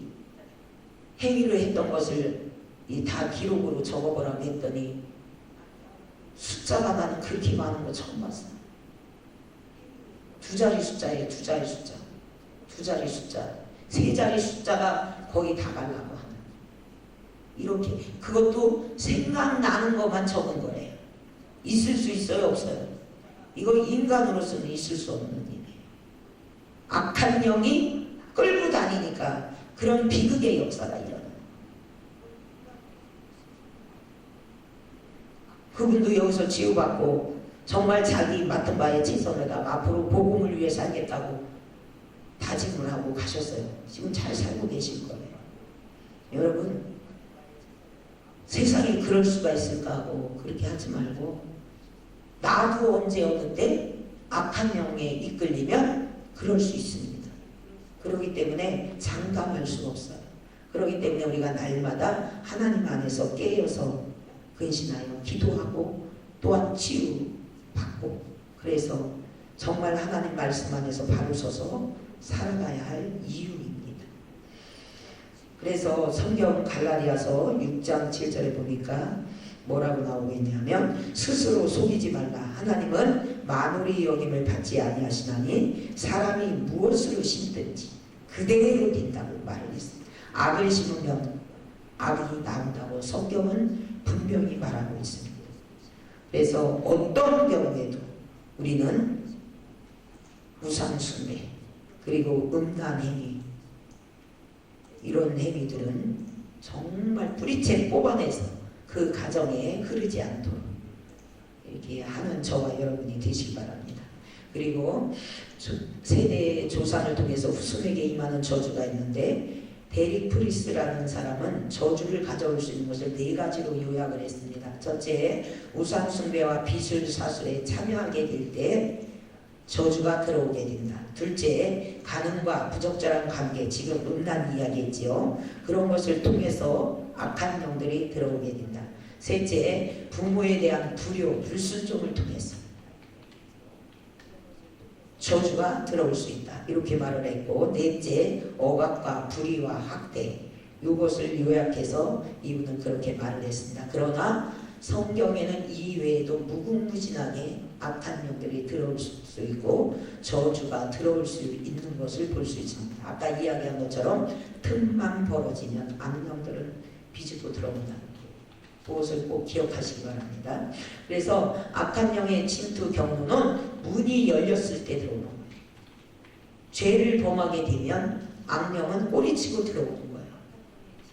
행위를 했던 것을 다 기록으로 적어보라고 했더니 숫자가 나는 그렇게 많은 거 처음 봤어요. 두 자리 숫자예요. 두 자리 숫자. 두 자리 숫자. 세 자리 숫자가 거의 다 가려고 하는. 이렇게 그것도 생각나는 것만 적은 거래요. 있을 수 있어요? 없어요? 이거 인간으로서는 있을 수 없는 일이에요. 악한 영이 끌고 다니니까 그런 비극의 역사가 일어나요. 그분도 여기서 치유받고 정말 자기 맡은 바에 최선을 다하고 앞으로 복음을 위해 살겠다고 다짐을 하고 가셨어요. 지금 잘 살고 계실 거예요. 여러분, 세상에 그럴 수가 있을까 하고 그렇게 하지 말고, 나도 언제였는데 악한 영에 이끌리면 그럴 수 있습니다. 그렇기 때문에 장담할 수 없어요. 그렇기 때문에 우리가 날마다 하나님 안에서 깨어서 근신하여 기도하고 또한 치유받고, 그래서 정말 하나님 말씀 안에서 바로 서서 살아가야 할 이유입니다. 그래서 성경 갈라디아서 6장 7절에 보니까 뭐라고 나오겠냐면, 스스로 속이지 말라. 하나님은 만물의 여김을 받지 아니하시나니 사람이 무엇으로 심든지 그대로 된다고 말을 했습니다. 악을 심으면 악이 나온다고 성경은 분명히 말하고 있습니다. 그래서 어떤 경우에도 우리는 우상숭배 그리고 음란행위, 이런 행위들은 정말 뿌리채 뽑아내서 그 가정에 흐르지 않도록 이렇게 하는 저와 여러분이 되시기 바랍니다. 그리고 세대의 조상을 통해서 후손에게 임하는 저주가 있는데, 데릭 프리스라는 사람은 저주를 가져올 수 있는 것을 4가지로 요약을 했습니다. 첫째, 우상숭배와 비술사술에 참여하게 될 때 저주가 들어오게 된다. 둘째, 간음과 부적절한 관계, 지금 음란 이야기했지요. 그런 것을 통해서 악한 영들이 들어오게 된다. 셋째, 부모에 대한 불효, 불순종을 통해서 저주가 들어올 수 있다. 이렇게 말을 했고, 넷째, 억압과 불의와 학대, 이것을 요약해서 이분은 그렇게 말을 했습니다. 그러나 성경에는 이 외에도 무궁무진하게 악한 영들이 들어올 수 있고 저주가 들어올 수 있는 것을 볼 수 있습니다. 아까 이야기한 것처럼 틈만 벌어지면 악령들은 비집고 들어온다. 그것을 꼭 기억하시기 바랍니다. 그래서 악한 영의 침투 경로는 문이 열렸을 때 들어오는 거예요. 죄를 범하게 되면 악령은 꼬리치고 들어오는 거예요.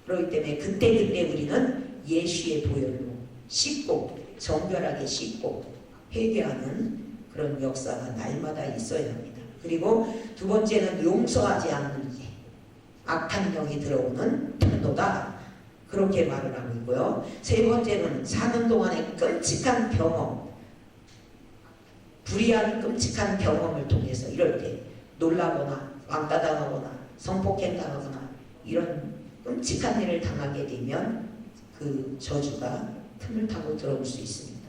그렇기 때문에 그때 우리는 예수의 보혈로 씻고 정결하게 씻고 회개하는 그런 역사가 날마다 있어야 합니다. 그리고 두 번째는 용서하지 않는 게 악한 영이 들어오는 통로다. 그렇게 말을 하고 있고요. 세 번째는 사는 동안의 끔찍한 경험, 불의한 끔찍한 경험을 통해서 이럴 때 놀라거나 왕따당하거나 성폭행당하거나 이런 끔찍한 일을 당하게 되면 그 저주가 틈을 타고 들어올 수 있습니다.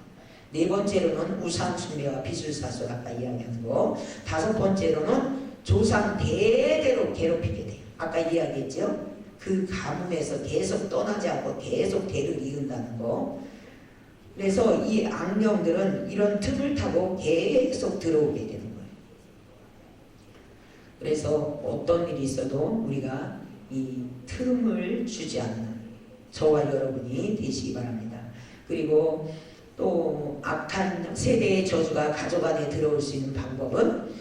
네 번째로는 우상숭배와 비술사술, 아까 이야기한 거. 다섯 번째로는 조상 대대로 괴롭히게 돼요. 아까 이야기했죠. 그 가문에서 계속 떠나지 않고 계속 대를 이은다는 거. 그래서 이 악령들은 이런 틈을 타고 계속 들어오게 되는 거예요. 그래서 어떤 일이 있어도 우리가 이 틈을 주지 않는 저와 여러분이 되시기 바랍니다. 그리고 또 악한 세대의 저주가 가족 안에 들어올 수 있는 방법은,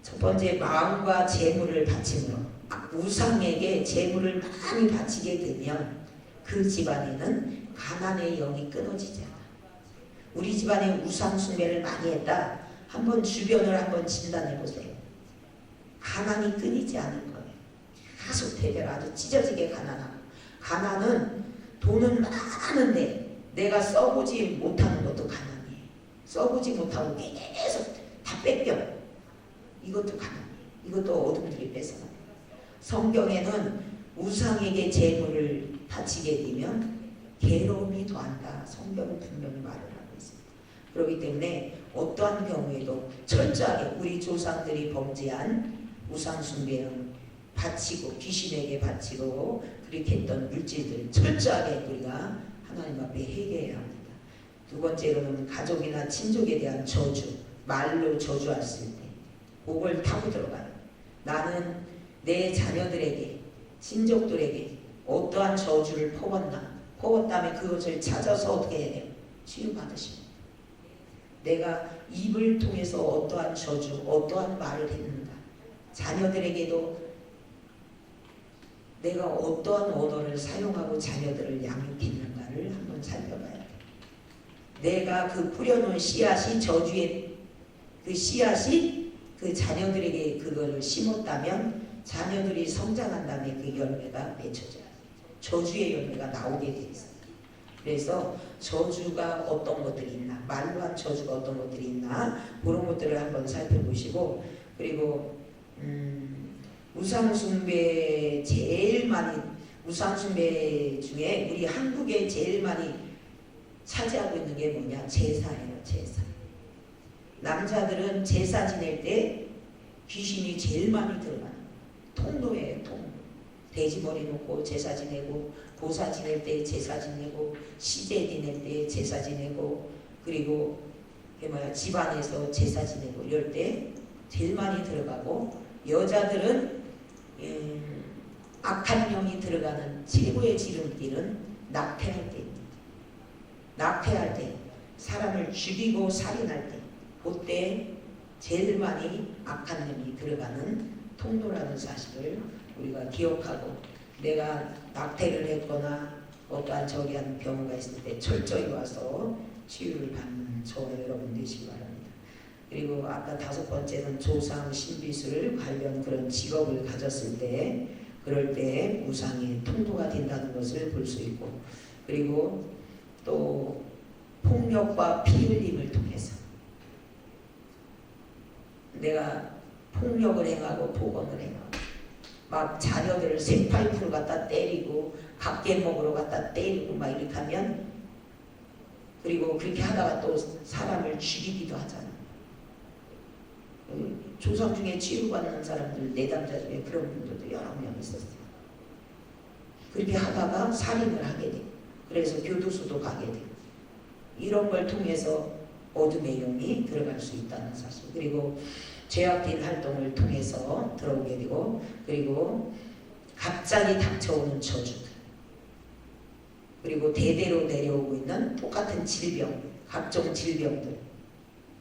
첫 번째, 마음과 재물을 바침으로. 우상에게 재물을 많이 바치게 되면 그 집안에는 가난의 영이 끊어지지 않아. 우리 집안에 우상 숭배를 많이 했다. 한번 주변을 한번 진단해 보세요. 가난이 끊이지 않을 거예요. 계속 대대로 아주 찢어지게 가난하고. 가난은 돈은 많은데 내가 써보지 못하는 것도 가난해. 써보지 못하고 계속 다 뺏겨. 이것도 가난해. 이것도 어둠들이 뺏어가. 성경에는 우상에게 재물을 바치게 되면 괴로움이 더한다. 성경은 분명히 말을 하고 있습니다. 그렇기 때문에 어떠한 경우에도 철저하게 우리 조상들이 범죄한 우상 숭배는 바치고 귀신에게 바치고 그렇게 했던 물질들 철저하게 우리가 하나님 앞에 회개해야 합니다. 두 번째로는 가족이나 친족에 대한 저주, 말로 저주했을 때 그걸 타고 들어가요. 나는 내 자녀들에게 친족들에게 어떠한 저주를 퍼웠다면 그것을 찾아서 어떻게 해야 돼요? 치유받으십니다. 내가 입을 통해서 어떠한 저주, 어떠한 말을 했는가. 자녀들에게도 내가 어떠한 언어를 사용하고 자녀들을 양육했는가를 한번 살펴봐야 돼. 내가 그 뿌려놓은 씨앗이 저주의 그 씨앗이 그 자녀들에게 그거를 심었다면 자녀들이 성장한 다음에 그 열매가 맺혀져야 돼. 저주의 열매가 나오게 돼 있어요. 그래서 저주가 어떤 것들이 있나, 말로 한 저주가 어떤 것들이 있나 그런 것들을 한번 살펴보시고, 그리고 우상숭배 제일 많이, 우상숭배 중에 우리 한국에 제일 많이 차지하고 있는 게 뭐냐? 제사예요. 제사. 남자들은 제사 지낼 때 귀신이 제일 많이 들어가는 통로예요. 통로. 돼지머리 놓고 제사 지내고, 보사 지낼 때 제사 지내고, 시제 지낼 때 제사 지내고, 그리고 집안에서 제사 지내고 이럴 때 제일 많이 들어가고, 여자들은 악한 영이 들어가는 최고의 지름길은 낙태할 때입니다. 낙태할 때, 사람을 죽이고 살인할 때, 그때 제일 많이 악한 영이 들어가는 통로라는 사실을 우리가 기억하고, 내가 낙태를 했거나 어떠한 저기한 경우가 있을 때 철저히 와서 치유를 받는 저와 여러분 되시기 바랍니다. 그리고 아까 다섯 번째는 조상 신비술 관련 그런 직업을 가졌을 때, 그럴 때 우상의 통로가 된다는 것을 볼 수 있고, 그리고 또 폭력과 피 흘림을 통해서 내가 폭력을 행하고 폭언을 행하고 막 자녀들을 생파이프로 갖다 때리고 각개목으로 갖다 때리고 막 이렇게 하면, 그리고 그렇게 하다가 또 사람을 죽이기도 하잖아. 조상 중에 치유받는 사람들, 내담자 중에 그런 분들도 여러 명 있었어요. 그렇게 하다가 살인을 하게 돼. 그래서 교도소도 가게 돼. 이런 걸 통해서 어둠의 영이 들어갈 수 있다는 사실. 그리고 죄악된 활동을 통해서 들어오게 되고, 그리고 갑자기 닥쳐오는 저주들, 그리고 대대로 내려오고 있는 똑같은 질병, 각종 질병들,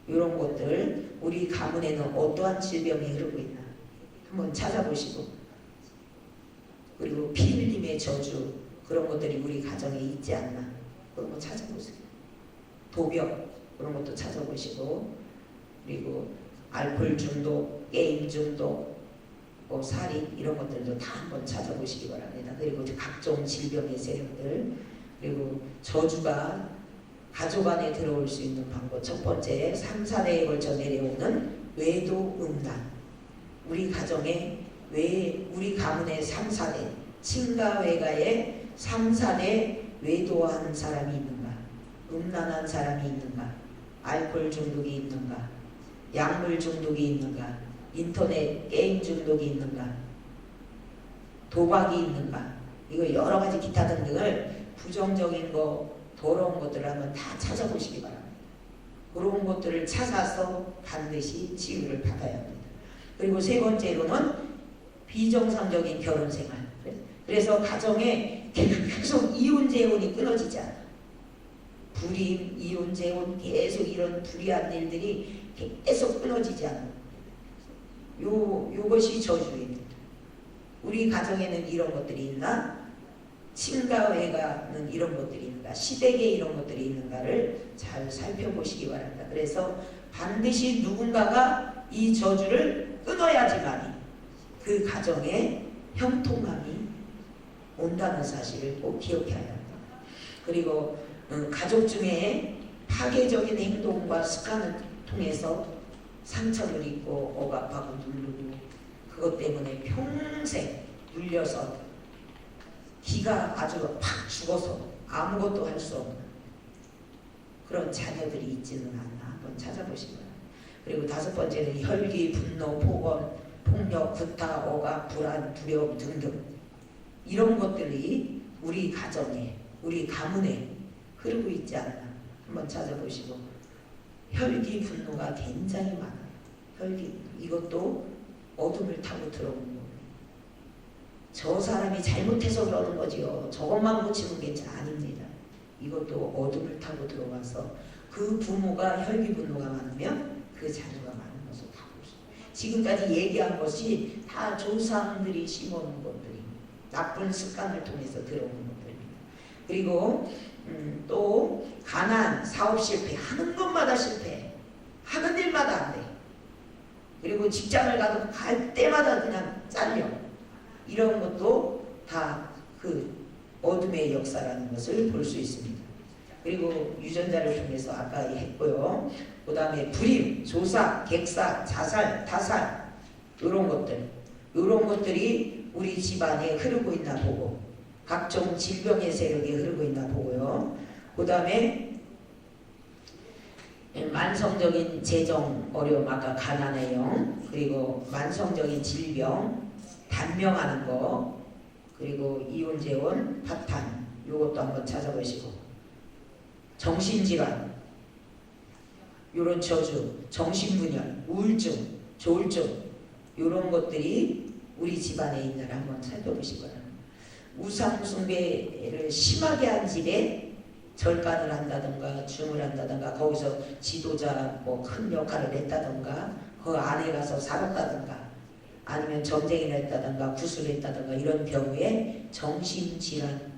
이런 것들, 우리 가문에는 어떠한 질병이 흐르고 있나 한번 찾아보시고, 그리고 피 흘림의 저주, 그런 것들이 우리 가정에 있지 않나 그런 거 찾아보세요. 도벽, 그런 것도 찾아보시고, 그리고 알코올 중독, 게임 중독, 살인, 이런 것들도 다 한번 찾아보시기 바랍니다. 그리고 각종 질병의 세력들, 그리고 저주가 가족 안에 들어올 수 있는 방법. 첫 번째, 3, 4대에 걸쳐 내려오는 외도 음란. 우리 가정에 우리 가문의 3, 4대, 친가 외가에 3, 4대 외도한 사람이 있는가? 음란한 사람이 있는가? 알코올 중독이 있는가? 약물 중독이 있는가? 인터넷 게임 중독이 있는가? 도박이 있는가? 이거 여러 가지 기타 등등을 부정적인 거, 더러운 것들을 한번 다 찾아보시기 바랍니다. 그런 것들을 찾아서 반드시 치유를 받아야 합니다. 그리고 세 번째로는 비정상적인 결혼 생활. 그래서 가정에 계속 이혼 재혼이 끊어지지 않아. 불임, 이혼 재혼, 계속 이런 불의한 일들이 계속 끊어지지 않아. 요것이 저주입니다. 우리 가정에는 이런 것들이 있나? 친가 외가는 이런 것들이 있는가? 시댁에 이런 것들이 있는가를 잘 살펴보시기 바랍니다. 그래서 반드시 누군가가 이 저주를 끊어야지만 그 가정에 형통함이 온다는 사실을 꼭 기억해야 합니다. 그리고 가족 중에 파괴적인 행동과 습관을 통해서 상처를 입고 억압하고 누르고 그것 때문에 평생 눌려서 기가 아주 팍 죽어서 아무것도 할 수 없는 그런 자녀들이 있지는 않나 한번 찾아보시기 바랍니다. 그리고 5번째는 혈기, 분노, 폭언, 폭력, 구타, 억압, 불안, 두려움 등등 이런 것들이 우리 가정에 우리 가문에 흐르고 있지 않나 한번 찾아보시고 혈기, 분노가 굉장히 많아요. 혈기 이것도 어둠을 타고 들어오는 거예요. 저 사람이 잘못해서 그러는 거지요. 저것만 고치면 괜찮아. 아닙니다. 이것도 어둠을 타고 들어와서 그 부모가 혈기 분노가 많으면 그 자녀가 많은 것을 다 볼 수 있어요. 지금까지 얘기한 것이 다 조상들이 심어놓은 것들입니다. 나쁜 습관을 통해서 들어오는 것들입니다. 그리고 또 가난, 사업 실패, 하는 것마다 실패, 하는 일마다 안 돼. 그리고 직장을 가도 갈 때마다 그냥 잘려. 이런 것도 다 그 어둠의 역사라는 것을 볼 수 있습니다. 그리고 유전자를 통해서 아까 했고요. 그 다음에 불임, 조사, 객사, 자살, 타살 이런 것들이 우리 집안에 흐르고 있나 보고 각종 질병의 세력이 흐르고 있나 보고요. 그 다음에 만성적인 재정 어려움, 아까 가난의 영, 그리고 만성적인 질병, 단명하는 거, 그리고 이혼재혼, 파탄 요것도 한번 찾아보시고 정신질환, 요런 저주, 정신분열, 우울증, 조울증 요런 것들이 우리 집안에 있나를 한번 살펴보시기 바랍니다. 우상숭배를 심하게 한 집에 절간을 한다든가 중을 한다든가 거기서 지도자 뭐 큰 역할을 했다든가 그 안에 가서 살았다든가 아니면 전쟁을 했다든가 구슬을 했다든가 이런 경우에 정신질환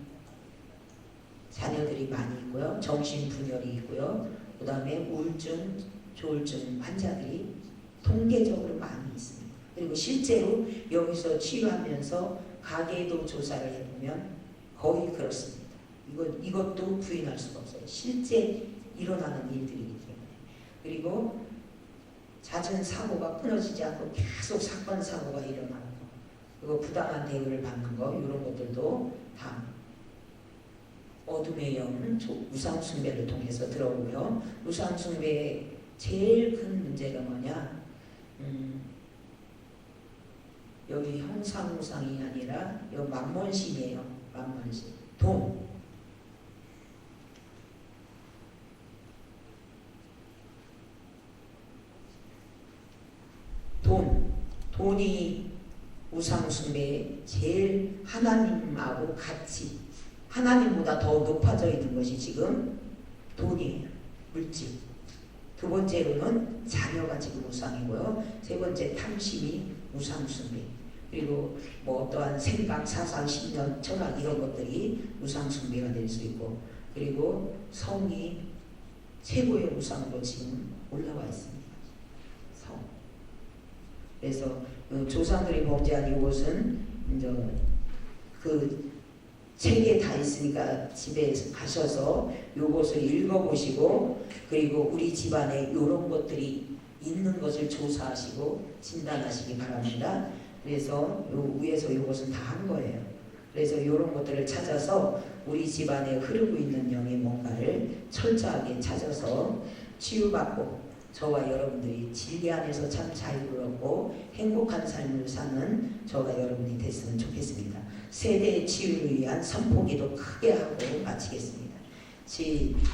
자녀들이 많이 있고요. 정신분열이 있고요. 그 다음에 우울증, 조울증 환자들이 통계적으로 많이 있습니다. 그리고 실제로 여기서 치유하면서 가계도 조사를 해보면 거의 그렇습니다. 이것도 부인할 수가 없어요. 실제 일어나는 일들이기 때문에. 그리고 잦은 사고가 끊어지지 않고 계속 사건 사고가 일어나는 거, 그리고 부당한 대우를 받는 거 이런 것들도 다 어둠의 영, 우상숭배를 통해서 들어오고요. 우상숭배의 제일 큰 문제가 뭐냐? 여기 형상우상이 아니라 여기 만몬신이에요. 만몬신. 돈이 우상숭배에 제일 하나님하고 같이 하나님보다 더 높아져 있는 것이 지금 돈이에요. 물질. 두 번째로는 자녀가 지금 우상이고요. 세 번째 탐심이 우상숭배. 그리고 뭐 어떠한 생각, 사상, 신념, 철학 이런 것들이 우상숭배가 될 수 있고 그리고 성이 최고의 우상으로 지금 올라와 있습니다. 성. 그래서 조상들이 범죄한 이곳은 이제 그 책에 다 있으니까 집에 가셔서 요것을 읽어보시고 그리고 우리 집안에 이런 것들이 있는 것을 조사하시고 진단하시기 바랍니다. 그래서 요 위에서 요것은 다 한 거예요. 그래서 이런 것들을 찾아서 우리 집안에 흐르고 있는 영의 뭔가를 철저하게 찾아서 치유받고 저와 여러분들이 진리 안에서 참 자유를 얻고 행복한 삶을 사는 저와 여러분이 됐으면 좋겠습니다. 세대의 치유를 위한 선포기도 크게 하고 마치겠습니다.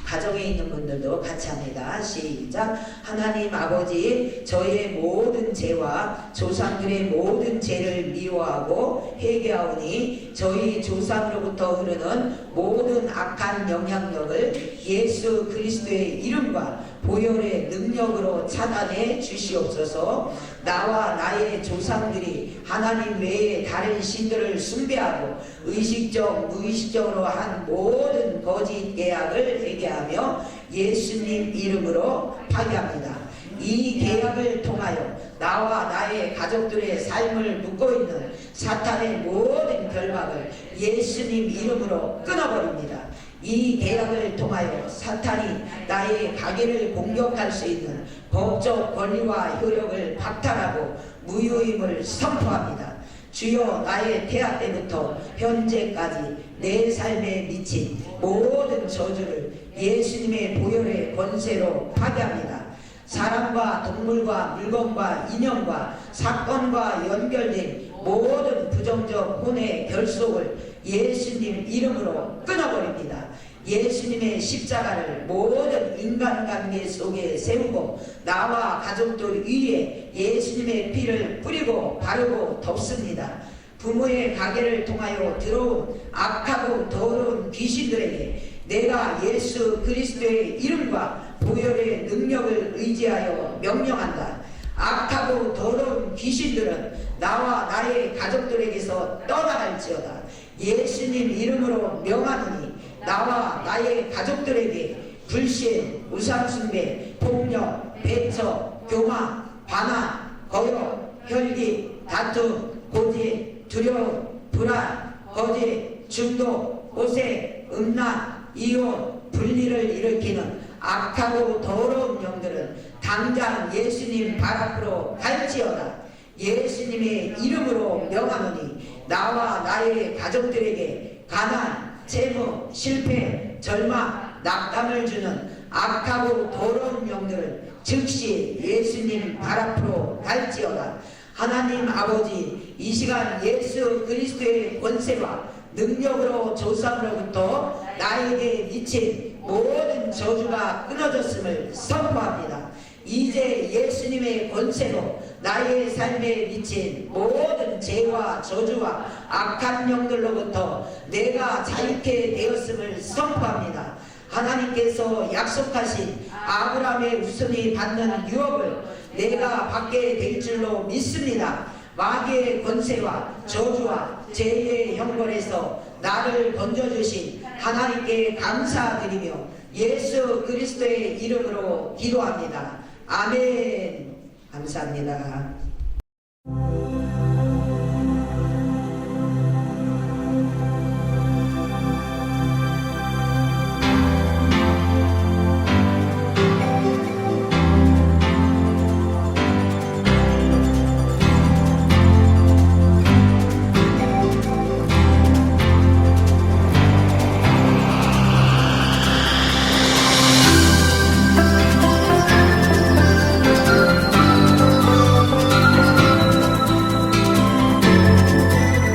가정에 있는 분들도 같이 합니다. 시작. 하나님 아버지, 저의 모든 죄와 조상들의 모든 죄를 미워하고 회개하오니 저희 조상으로부터 흐르는 모든 악한 영향력을 예수 그리스도의 이름과 보혈의 능력으로 차단해 주시옵소서. 나와 나의 조상들이 하나님 외에 다른 신들을 숭배하고 의식적 무의식적으로 한 모든 거짓 계약을 회개하며 예수님 이름으로 파괴합니다. 이 계약을 통하여 나와 나의 가족들의 삶을 묶고 있는 사탄의 모든 결박을 예수님 이름으로 끊어버립니다. 이 계약을 통하여 사탄이 나의 가게를 공격할 수 있는 법적 권리와 효력을 박탈하고 무효임을 선포합니다. 주여, 나의 태아 때부터 현재까지 내 삶에 미친 모든 저주를 예수님의 보혈의 권세로 파괴합니다. 사람과 동물과 물건과 인연과 사건과 연결된 모든 부정적 혼의 결속을 예수님 이름으로 끊어버립니다. 예수님의 십자가를 모든 인간관계 속에 세우고 나와 가족들 위에 예수님의 피를 뿌리고 바르고 덮습니다. 부모의 가게를 통하여 들어온 악하고 더러운 귀신들에게 내가 예수 그리스도의 이름과 보혈의 능력을 의지하여 명령한다. 악하고 더러운 귀신들은 나와 나의 가족들에게서 떠나갈지어다. 예수님 이름으로 명하노니 나와 나의 가족들에게 불신, 우상숭배, 폭력, 배척, 교만, 반항, 거역, 혈기, 다툼, 고집, 두려움, 불안, 거짓, 중독, 오색, 음란, 이혼, 분리를 일으키는 악하고 더러운 영들은 당장 예수님 발 앞으로 갈지어다. 예수님의 이름으로 명하노니 나와 나의 가족들에게 가난, 재무, 실패, 절망, 낙담을 주는 악하고 더러운 영들은 즉시 예수님 발 앞으로 갈지어다. 하나님 아버지, 이 시간 예수 그리스도의 권세와 능력으로 조상으로부터 나에게 미친 모든 저주가 끊어졌음을 선포합니다. 이제 예수님의 권세로 나의 삶에 미친 모든 죄와 저주와 악한 영들로부터 내가 자유케 되었음을 선포합니다. 하나님께서 약속하신 아브라함의 후손이 받는 유업을 내가 받게 될 줄로 믿습니다. 마귀의 권세와 저주와 죄의 형벌에서 나를 건져주신 하나님께 감사드리며 예수 그리스도의 이름으로 기도합니다. 아멘. 감사합니다.